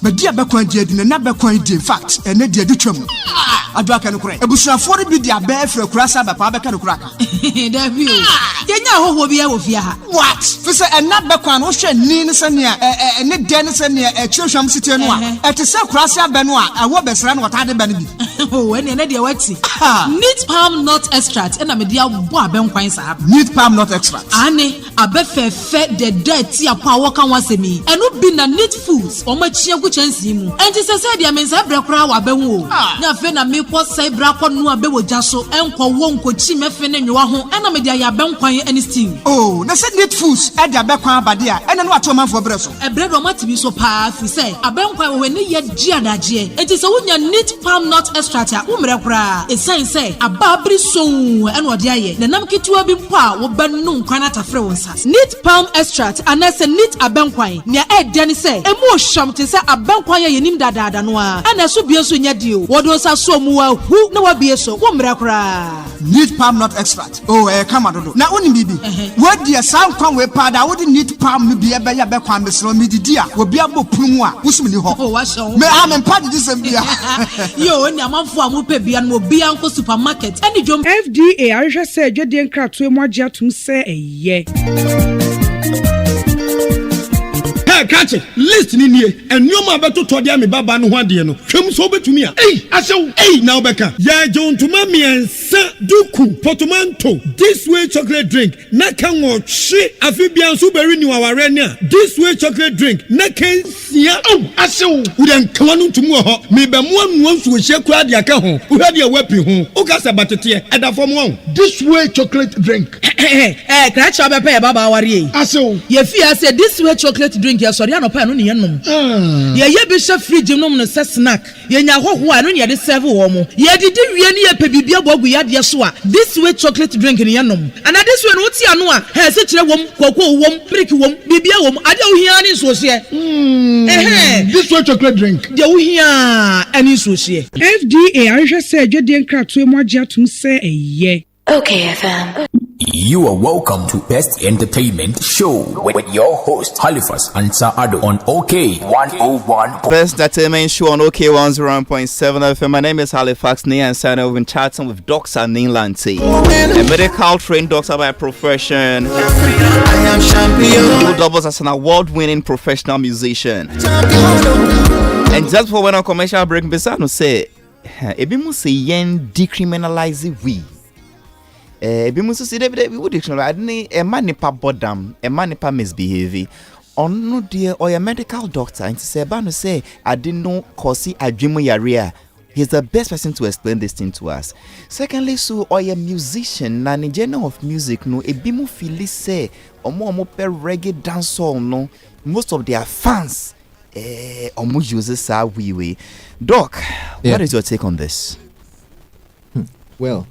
But dear Bakwan did in another coin, in fact, and dear Duchum. I drink and crack. A bush of 40 be their bear for a crassa, but Papa can crack. You know who will be able to what? For and not Bakwan, Ocean, Nina and Nick Denison near a Chilsham City and one. At a self crassa Benoit, I will best run what I did. Oh, when an idea what's neat palm not extract and a media boy coins up. Neat palm not extract. Annie, a befe fed the dirty a power can once me, and would be a neat fools or much chance him. And this is said, I mean, Sabra Crow, Bemo. Now, Fena make what say Bracon no Bebo Jasso, and for one could see me fin in your ho ana media ya benkwan any steam. Oh, na said need foods e dia benkwan abade a ene no ato manfo bre so. E bre do matimi so pa fi say abenkwan we ne ye gia daje. Enti se wonya neat palm nut extract a wo mre kra. E say ababri so ene ode aye. Na nam ketewa bi mpo a wo banu nkwan atafre won sa. Neat palm extract anase neat abenkwan. Nia e dia ni say emu ohwam te say abenkwan ye nim dadaada no a. Ana so bia so nya dio. Wodo sa so mu a hu na wa bie so wo mre kra. Neat palm nut extract. Oh, come on. Na oni bibi. What dia san kwan we pada wo di neat palm no bia be ya be kwan mesro mi didi a wo bia bo punu a wusum ni ho. Oh, wa so. Me am padi di sem bia. Yo, oni amanfo amu pe bia no bia nko supermarket. Any jom FDA ahwehwe se adwede nkrato emu agye atum se eye. Catch it. List ni nie. And you ma beto to dia me baba no ho ade no. Hwem so betumi a. Asew. Now beka. Ya John to ma miensa duku portmanteau. This way chocolate drink. Na kan wo hwe afibian so beri ni waware ni a. This way chocolate drink. Na kan sia. Asew. Wo den kan no tumu ho. Me be mo anu nso hye kura de aka ho. Wo hwe de wapi ho. O ka se batete. E da fom ho. This way chocolate drink. Kra cha be pe baba ware. Asew. Ye fi ase this way chocolate drink. Sorry anopa no ne yenom ye bi hwe fridge nom no se snack ye nya hoho a no ne de serve wo mo ye didi wie ne ye pe bibia bogu ya de so a this way chocolate drink ne yenom and this way no ti ano a he se kire wom koko wom brick wom bibia wom ade wo hia ne so hye this way chocolate drink de wo hia ani so hye FDA ahwehwe se adwede nkrato emu agye atum se eye. Okay, FM. You are welcome to Best Entertainment Show with your host Halifax Ansah-Addo on OK 101. Best Entertainment Show on OK 101.7 FM. My name is Halifax Ansah-Addo. We've been chatting with Dr. Ninlanti, a medical trained doctor by profession, who doubles as an award-winning professional musician. And just for when on commercial break, Besano say, "Ebimu say yen decriminalize we." Ebi musu si we would dictionary a man nipa bodam, a man nipa misbehaving. On no dear or a medical doctor and to say about say I didn't know kosi adwimu yarea. He's the best person to explain this thing to us. Secondly, so or a musician na ni genre of music no ebi mu feel say omo pe reggae dancehall no most of their fans omo uses our we. Doc, what is your take on this? Well,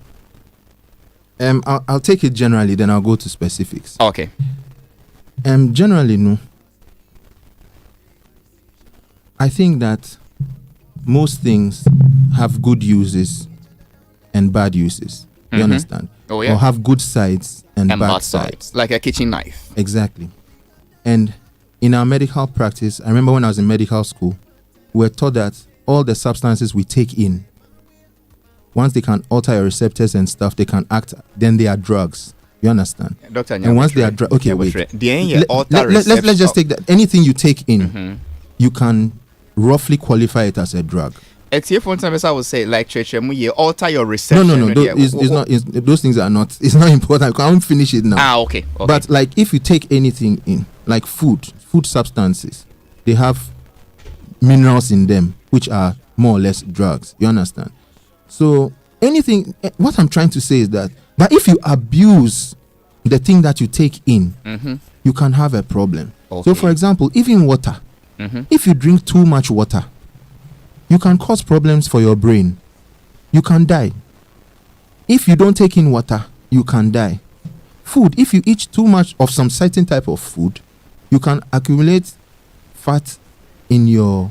I'll take it generally, then I'll go to specifics. Okay. Generally, no. I think that most things have good uses and bad uses. You understand? Oh, yeah. Or have good sides and bad sides. Like a kitchen knife. Exactly. And in our medical practice, I remember when I was in medical school, we were taught that all the substances we take in, once they can alter your receptors and stuff, they can act, then they are drugs. You understand? Doctor, and once they are drugs, okay, wait. Let's just take that. Anything you take in, you can roughly qualify it as a drug. I would say, like, alter your reception. No. Those things are not. It's not important. I can't finish it now. Okay. But like, if you take anything in, like food substances, they have minerals in them, which are more or less drugs. You understand? So anything, what I'm trying to say is that, but if you abuse the thing that you take in, you can have a problem. Okay. So for example, even water, if you drink too much water, you can cause problems for your brain. You can die. If you don't take in water, you can die. Food, if you eat too much of some certain type of food, you can accumulate fat in your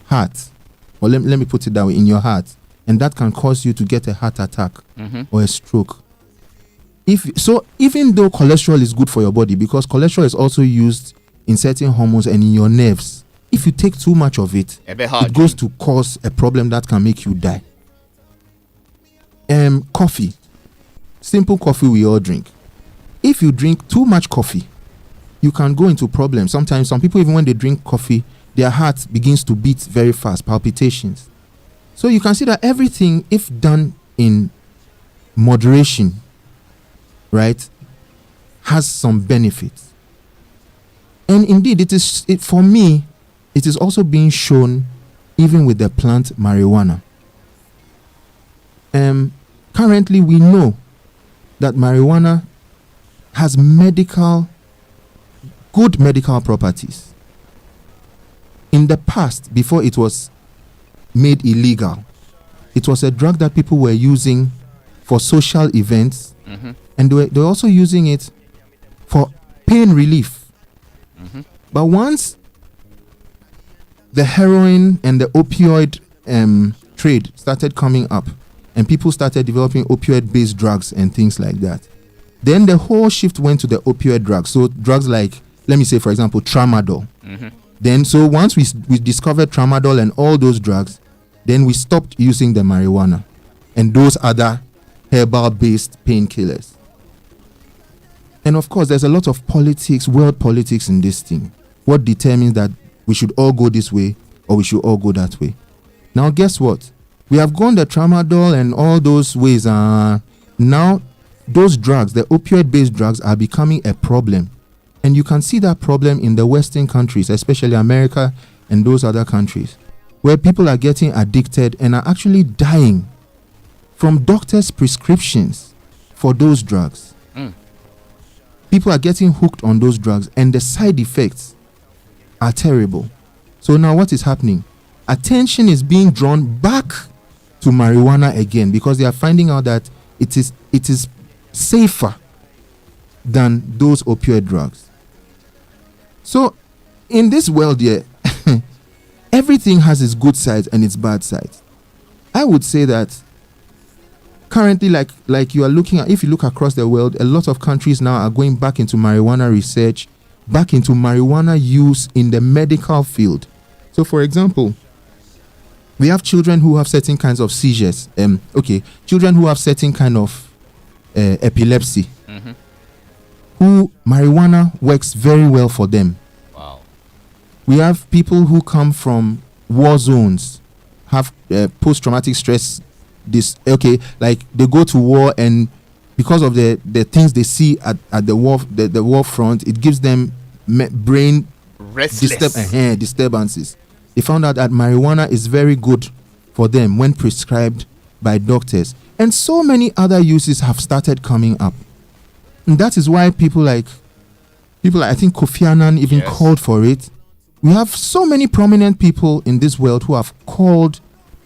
heart. Or let me put it that way, in your heart. And that can cause you to get a heart attack or a stroke. So even though cholesterol is good for your body, because cholesterol is also used in certain hormones and in your nerves, if you take too much of it, it goes to cause a problem that can make you die. Coffee. Simple coffee we all drink. If you drink too much coffee, you can go into problems. Sometimes some people, even when they drink coffee, their heart begins to beat very fast, palpitations. So you can see that everything, if done in moderation, right, has some benefits. And indeed, for me, it is also being shown even with the plant marijuana. Currently, we know that marijuana has good medical properties. In the past, before it was made illegal, it was a drug that people were using for social events, and they were also using it for pain relief. But once the heroin and the opioid trade started coming up, and people started developing opioid-based drugs and things like that, then the whole shift went to the opioid drugs. So drugs like, let me say, for example, tramadol. Then, so once we discovered tramadol and all those drugs, then we stopped using the marijuana and those other herbal-based painkillers. And of course, there's a lot of politics, world politics in this thing. What determines that we should all go this way or we should all go that way? Now, guess what? We have gone the tramadol and all those ways. Now, those drugs, the opioid-based drugs, are becoming a problem. And you can see that problem in the Western countries, especially America and those other countries, where people are getting addicted and are actually dying from doctors' prescriptions for those drugs. People are getting hooked on those drugs, and the side effects are terrible. So now what is happening? Attention is being drawn back to marijuana again, because they are finding out that it is safer than those opioid drugs. So in this world here, everything has its good sides and its bad sides. I would say that currently, like you are looking at, if you look across the world, a lot of countries now are going back into marijuana research, back into marijuana use in the medical field. So for example, we have children who have certain kinds of seizures. Children who have certain kind of epilepsy, who marijuana works very well for them. Wow. We have people who come from war zones, have post-traumatic stress. Like they go to war, and because of the things they see at the war front, it gives them brain disturbances. They found out that marijuana is very good for them when prescribed by doctors, and so many other uses have started coming up. And that is why people like I think Kofi Annan even called for it. We have so many prominent people in this world who have called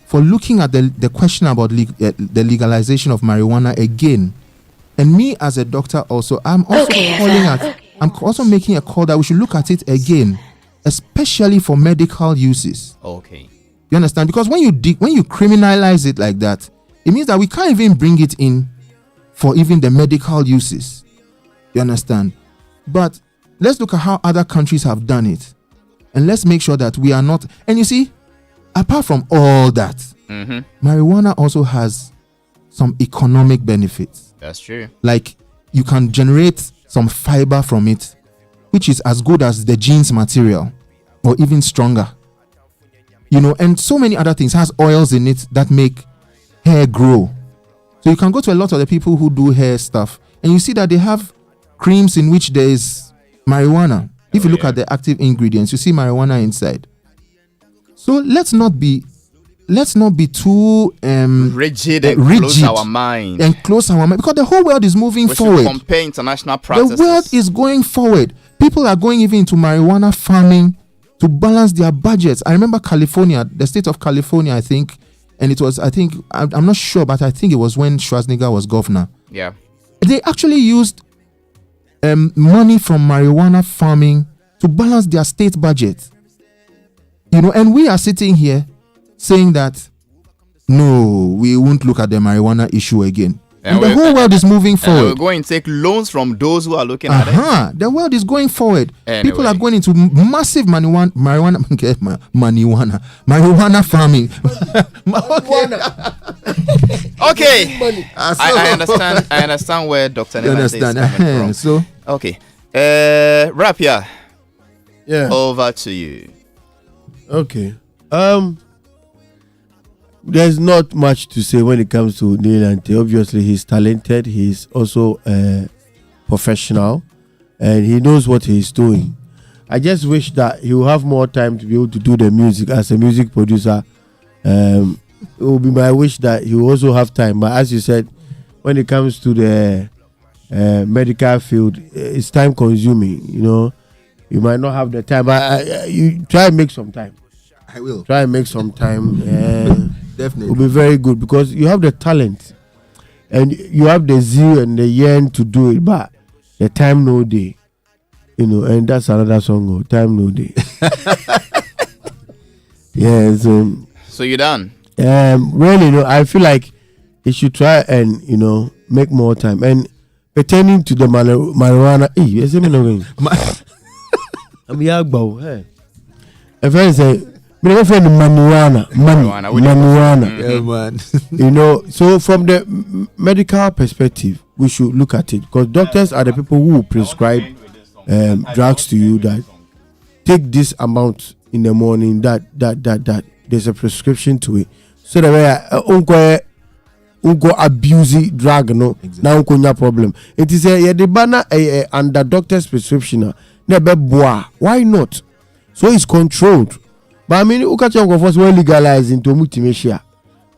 for looking at the question about the legalization of marijuana again. And me as a doctor also, I'm also making a call that we should look at it again, especially for medical uses. Okay. You understand? Because when you criminalize it like that, it means that we can't even bring it in for even the medical uses. You understand? But let's look at how other countries have done it, and let's make sure that we are not. And you see, apart from all that, marijuana also has some economic benefits. That's true. Like you can generate some fiber from it, which is as good as the jeans material, or even stronger. You know, and so many other things. It has oils in it that make hair grow. So you can go to a lot of the people who do hair stuff, and you see that they have creams in which there is marijuana. If you look at the active ingredients, you see marijuana inside. So let's not be too rigid and close our mind. Because the whole world is moving forward. We should compare international practices. The world is going forward. People are going even into marijuana farming to balance their budgets. I remember California, the state of California, I think, and it was, I'm not sure, but I think it was when Schwarzenegger was governor. Yeah. They actually used money from marijuana farming to balance their state budget. You know, and we are sitting here saying that, no, we won't look at the marijuana issue again. And the whole world is moving forward. We're going to take loans from those who are looking at it. The world is going forward. Anyway. People are going into massive marijuana farming. Okay. I understand where Dr. Nena is coming from. So okay. Rapia. Yeah. Over to you. Okay. There's not much to say when it comes to Neil Ante. Obviously, he's talented. He's also a professional, and he knows what he's doing. I just wish that he will have more time to be able to do the music as a music producer. It will be my wish that he will also have time. But as you said, when it comes to the medical field, it's time consuming. You know, you might not have the time, but you try and make some time. I will try and make some time. Definitely, it will be very good because you have the talent and you have the zeal and the yearn to do it, but the time no day. You know, and that's another song. Time no day. Yes. So you're done. Really, I feel like you should try and make more time. And pertaining to the marijuana, I'm Yagbo. Hey, a friend say, "My friend marijuana. Yeah, man. So from the medical perspective, we should look at it because doctors are the people who prescribe drugs to you that take this amount in the morning. That there's a prescription to it. So the way unko abuse drug now unko problem. It is a the banner under doctor's prescription. Why not? So it's controlled. But I mean, first when legalized into multimedia.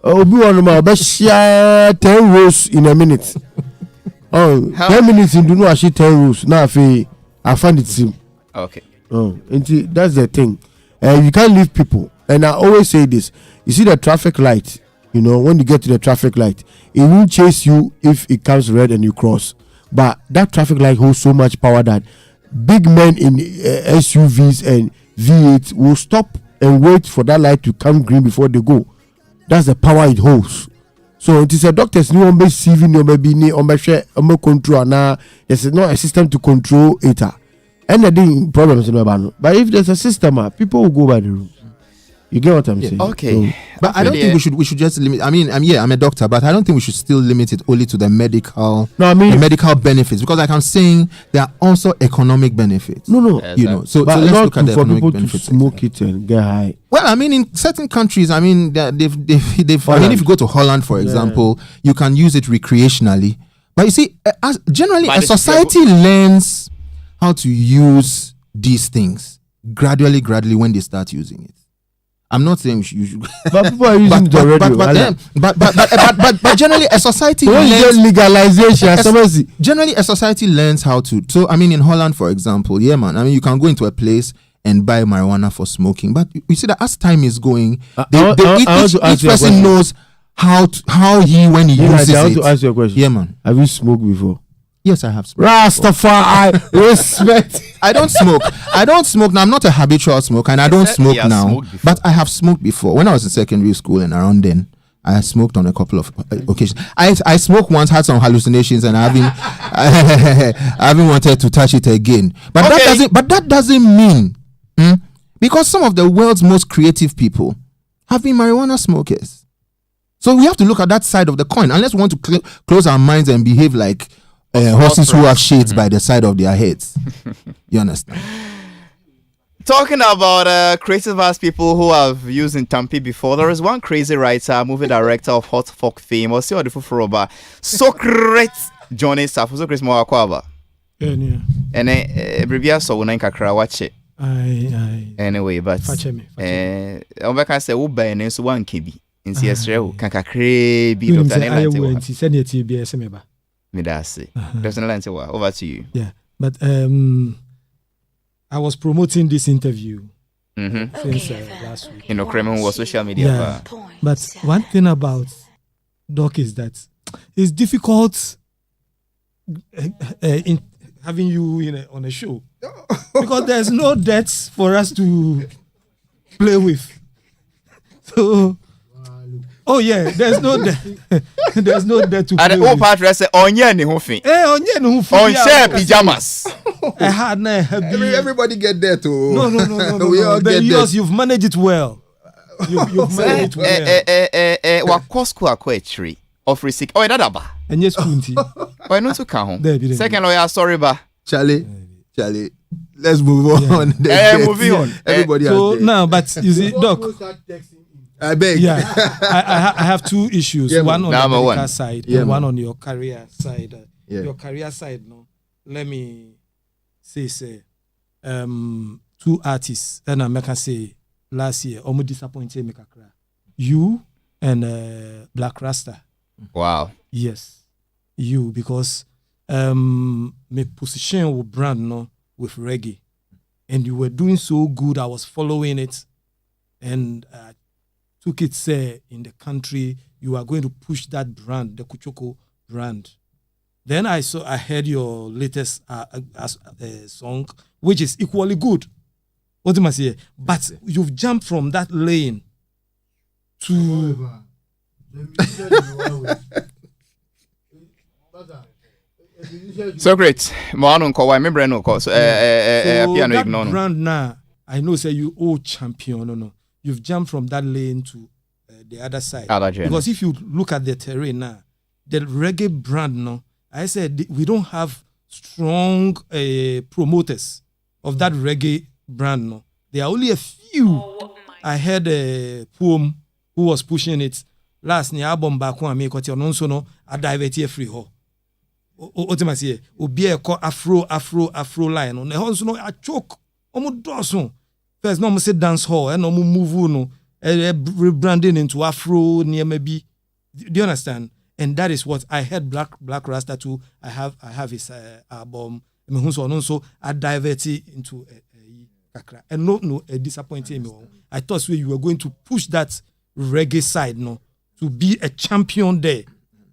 Obi one ma be share 10 rows in a minute. 10 minutes in do no actually 10 rows. Now I find it sim. Okay. That's the thing. You can't leave people. And I always say this. You see the traffic light, when you get to the traffic light, it will chase you if it comes red and you cross. But that traffic light holds so much power that big men in SUVs and V8 will stop and wait for that light to come green before they go. That's the power it holds. So it is a doctor's new on CV, no baby, on control. Now there's not a system to control it. And the thing problems in the but if there's a system, people will go by the rules. You get what I'm saying? Okay. So, but I don't think we should just limit. I mean, I'm a doctor, but I don't think we should still limit it only to the medical. No, the medical benefits, because like I'm saying, there are also economic benefits. No. So let's look at the economic benefits. To smoke it and get high. Well, I mean, in certain countries, I mean, they've I mean, if you go to Holland, for example, you can use it recreationally. But you see, generally, a society learns how to use these things gradually when they start using it. I'm not saying you should. But people are using it already. But generally, a society learns legalization. Generally, a society learns how to. So, I mean, in Holland, for example, yeah, man. I mean, you can go into a place and buy marijuana for smoking. But you see that as time is going, each person knows how when he uses it. I want to ask you a question. Yeah, man. Have you smoked before? Yes, I have smoked. Rastafari, respect. I don't smoke. Now, I'm not a habitual smoker, and I don't smoke now. But I have smoked before. When I was in secondary school and around then, I smoked on a couple of occasions. I smoked once, had some hallucinations, and I haven't wanted to touch it again. But that doesn't mean because some of the world's most creative people have been marijuana smokers. So we have to look at that side of the coin, unless we want to close our minds and behave like horses who have shades by the side of their heads. You understand? Talking about creative ass people who have used in Tampi before, there is one crazy writer, movie director of Hot Folk fame, or see the Fufuroba, Socrates Johnny Safu, Socrates Moakwaba. And Bribia so when I can watch it. Anyway, but I can say, Uber and so one KB in CSRO, Kanka be Dr. Nela. Midasi. Over to you. Yeah, but I was promoting this interview since last week. Kremlin was social media. Yeah. But one thing about Doc is that it's difficult in having you on a show because there's no debts for us to play with. So. Oh yeah, there's no debt to play with. All part say onye ni ho fin. Onye ni ho fin. On share pajamas. Everybody get there too. No. We all get there. You've managed it well. You've managed it well. Wa kosko akwa offer sick. Oh, that ba. Enye school. Oh, no to come home. Second lawyer, sorry ba. Charlie. Let's move on. Moving on. Everybody so now, but you see, Doc. I beg. Yeah, I have two issues. One on the medical side and one on your career side. Your career side, no. Let me say, two artists. Then I can say last year, almost disappointed me. You and Black Rasta. Wow. Yes, you, because my position with brand no with reggae, and you were doing so good. I was following it, and took it say in the country you are going to push that brand, the Kuchoko brand. Then I heard your latest song, which is equally good. What am I saying? But you've jumped from that lane to. So great. Moano ko why me brand no ko so piano that ignore. Brand now, I know say you old champion no. You've jumped from that lane to the other side. Because if you look at the terrain now, the reggae brand no, I said we don't have strong promoters of that reggae brand no. There are only a few. I heard a poem who was pushing it last year album back one me kwati ono nso no a divert free ho. Otimasi obi e ko afro line no. Ne ho nso no a choke. Omo doso. First no mo say dance hall and no mo move no rebranding into afro near maybe. Do you understand? And that is what I heard Black Rasta too. I have his album. Me hu so no so a divert into kakra. And no disappointing me. I thought so you were going to push that reggae side no to be a champion there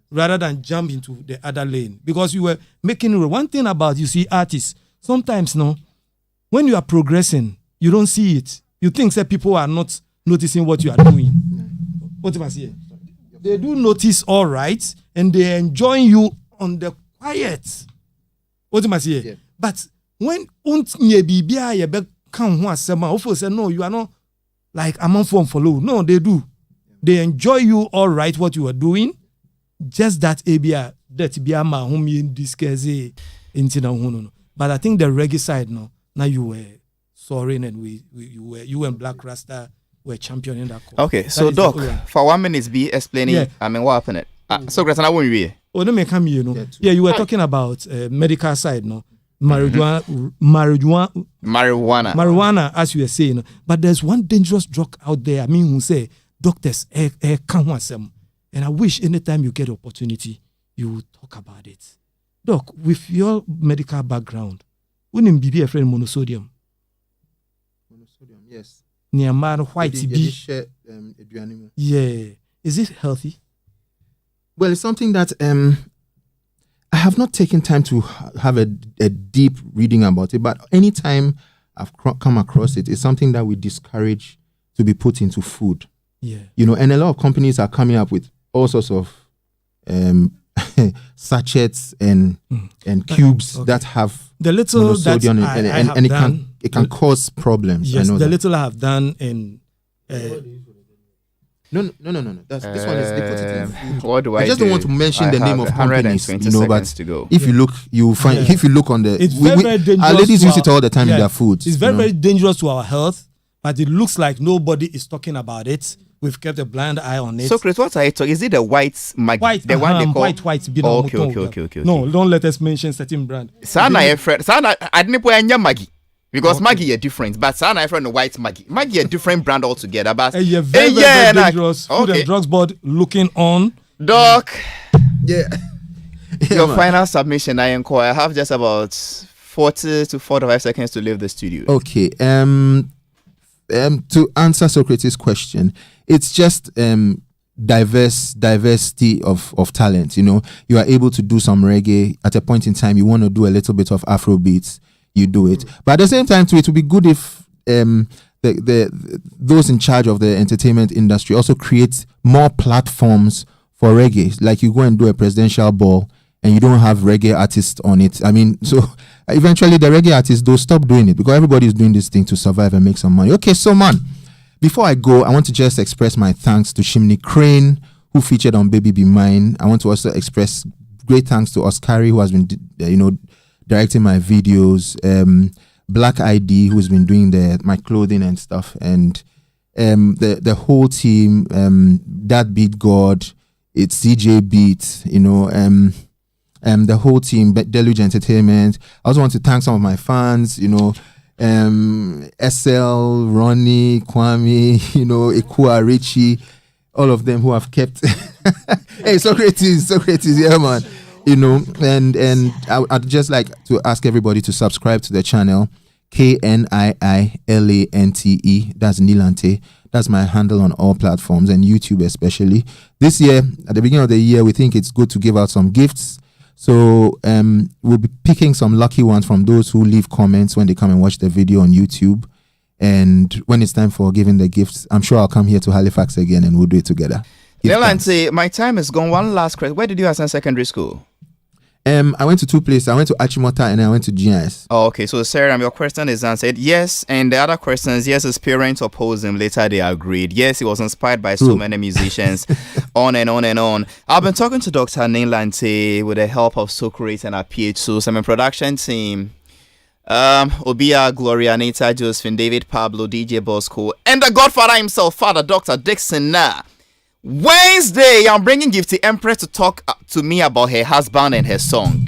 rather than jump into the other lane, because you were making one thing about you see artists sometimes no when you are progressing you don't see it. You think that people are not noticing what you are doing. What am I saying? They do notice all right and they enjoy you on the quiet. What am I saying? Yeah. But when bibia ye be kan ho asema of say no you are not like among form follow. No, they do. They enjoy you all right what you are doing. Just that abia that be ama home in discuss no. But I think the reggae side no now you were soaring and you and Black Rasta were championing that cause. Okay, so Doc, for 1 minute be explaining what happened. So Greta na won we. Oh no me come you know. Yeah, you were talking about medical side no. Marijuana, as you were saying, but there's one dangerous drug out there. I mean, who say doctors can't want them, and I wish anytime you get opportunity, you will talk about it. Doc, with your medical background, wouldn't be a friend monosodium? Monosodium, yes. Near man white TB. Yeah, is it healthy? Well, it's something that I have not taken time to have a deep reading about it, but anytime I've come across it, it's something that we discourage to be put into food. Yeah. You know, and a lot of companies are coming up with all sorts of sachets and cubes that have the little monosodium that and it can cause problems. Yes, I know the that. little I have done in. No. This one is they put it in food. What do I just don't want to mention the name of companies, you know, but to if you look, you will find. If you look on the, it's very dangerous. Our ladies use it all the time in their foods. It's very dangerous to our health, but it looks like nobody is talking about it. We've kept a blind eye on it. So, Chris, what are you talking? Is it the white Maggie? The one they call white. Okay. No, don't let us mention certain brand. Sana, I didn't put any Maggie. Because Maggie are different, but Sana I friend the white Maggie. Maggie a different brand altogether. But very dangerous. Food and Drugs Board looking on. Doc. Yeah. Your final submission, I inquire. I have just about 40 to 45 seconds to leave the studio. Okay. To answer Socrates' question, it's just diversity of talent. You know, you are able to do some reggae at a point in time. You want to do a little bit of Afro beats. You do it, but at the same time, too, it would be good if those in charge of the entertainment industry also create more platforms for reggae. Like you go and do a presidential ball and you don't have reggae artists on it. I mean, so eventually the reggae artists they'll stop doing it because everybody is doing this thing to survive and make some money. Okay, so man, before I go, I want to just express my thanks to Shimney Crane, who featured on Baby Be Mine. I want to also express great thanks to Oscari, who has been directing my videos, Black ID, who's been doing my clothing and stuff, and the whole team, That Beat God, it's CJ Beat, the whole team, Deluge Entertainment. I also want to thank some of my fans, SL, Ronnie, Kwame, Ekua, Richie, all of them who have kept. Hey, Socrates, yeah, man. you know, and I'd just like to ask everybody to subscribe to the channel, KNIILANTE. That's Nilante. That's my handle on all platforms and YouTube especially. This year, at the beginning of the year, we think it's good to give out some gifts. So we'll be picking some lucky ones from those who leave comments when they come and watch the video on YouTube. And when it's time for giving the gifts, I'm sure I'll come here to Halifax again and we'll do it together. Nilante, my time is gone. One last question. Where did you attend secondary school? I went to two places. I went to Achimota and I went to GIS. Oh, okay. So, Sarah, your question is answered. Yes. And the other questions, yes, his parents opposed him. Later, they agreed. Yes, he was inspired by so many musicians. On and on and on. I've been talking to Dr. Nilante with the help of Socrates and our PH2. I'm a production team. Obia, Gloria, Anita, Josephine, David, Pablo, DJ Bosco, and the Godfather himself, Father Dr. Dixon. Wednesday, I'm bringing Gifty Empress to talk to me about her husband and her song.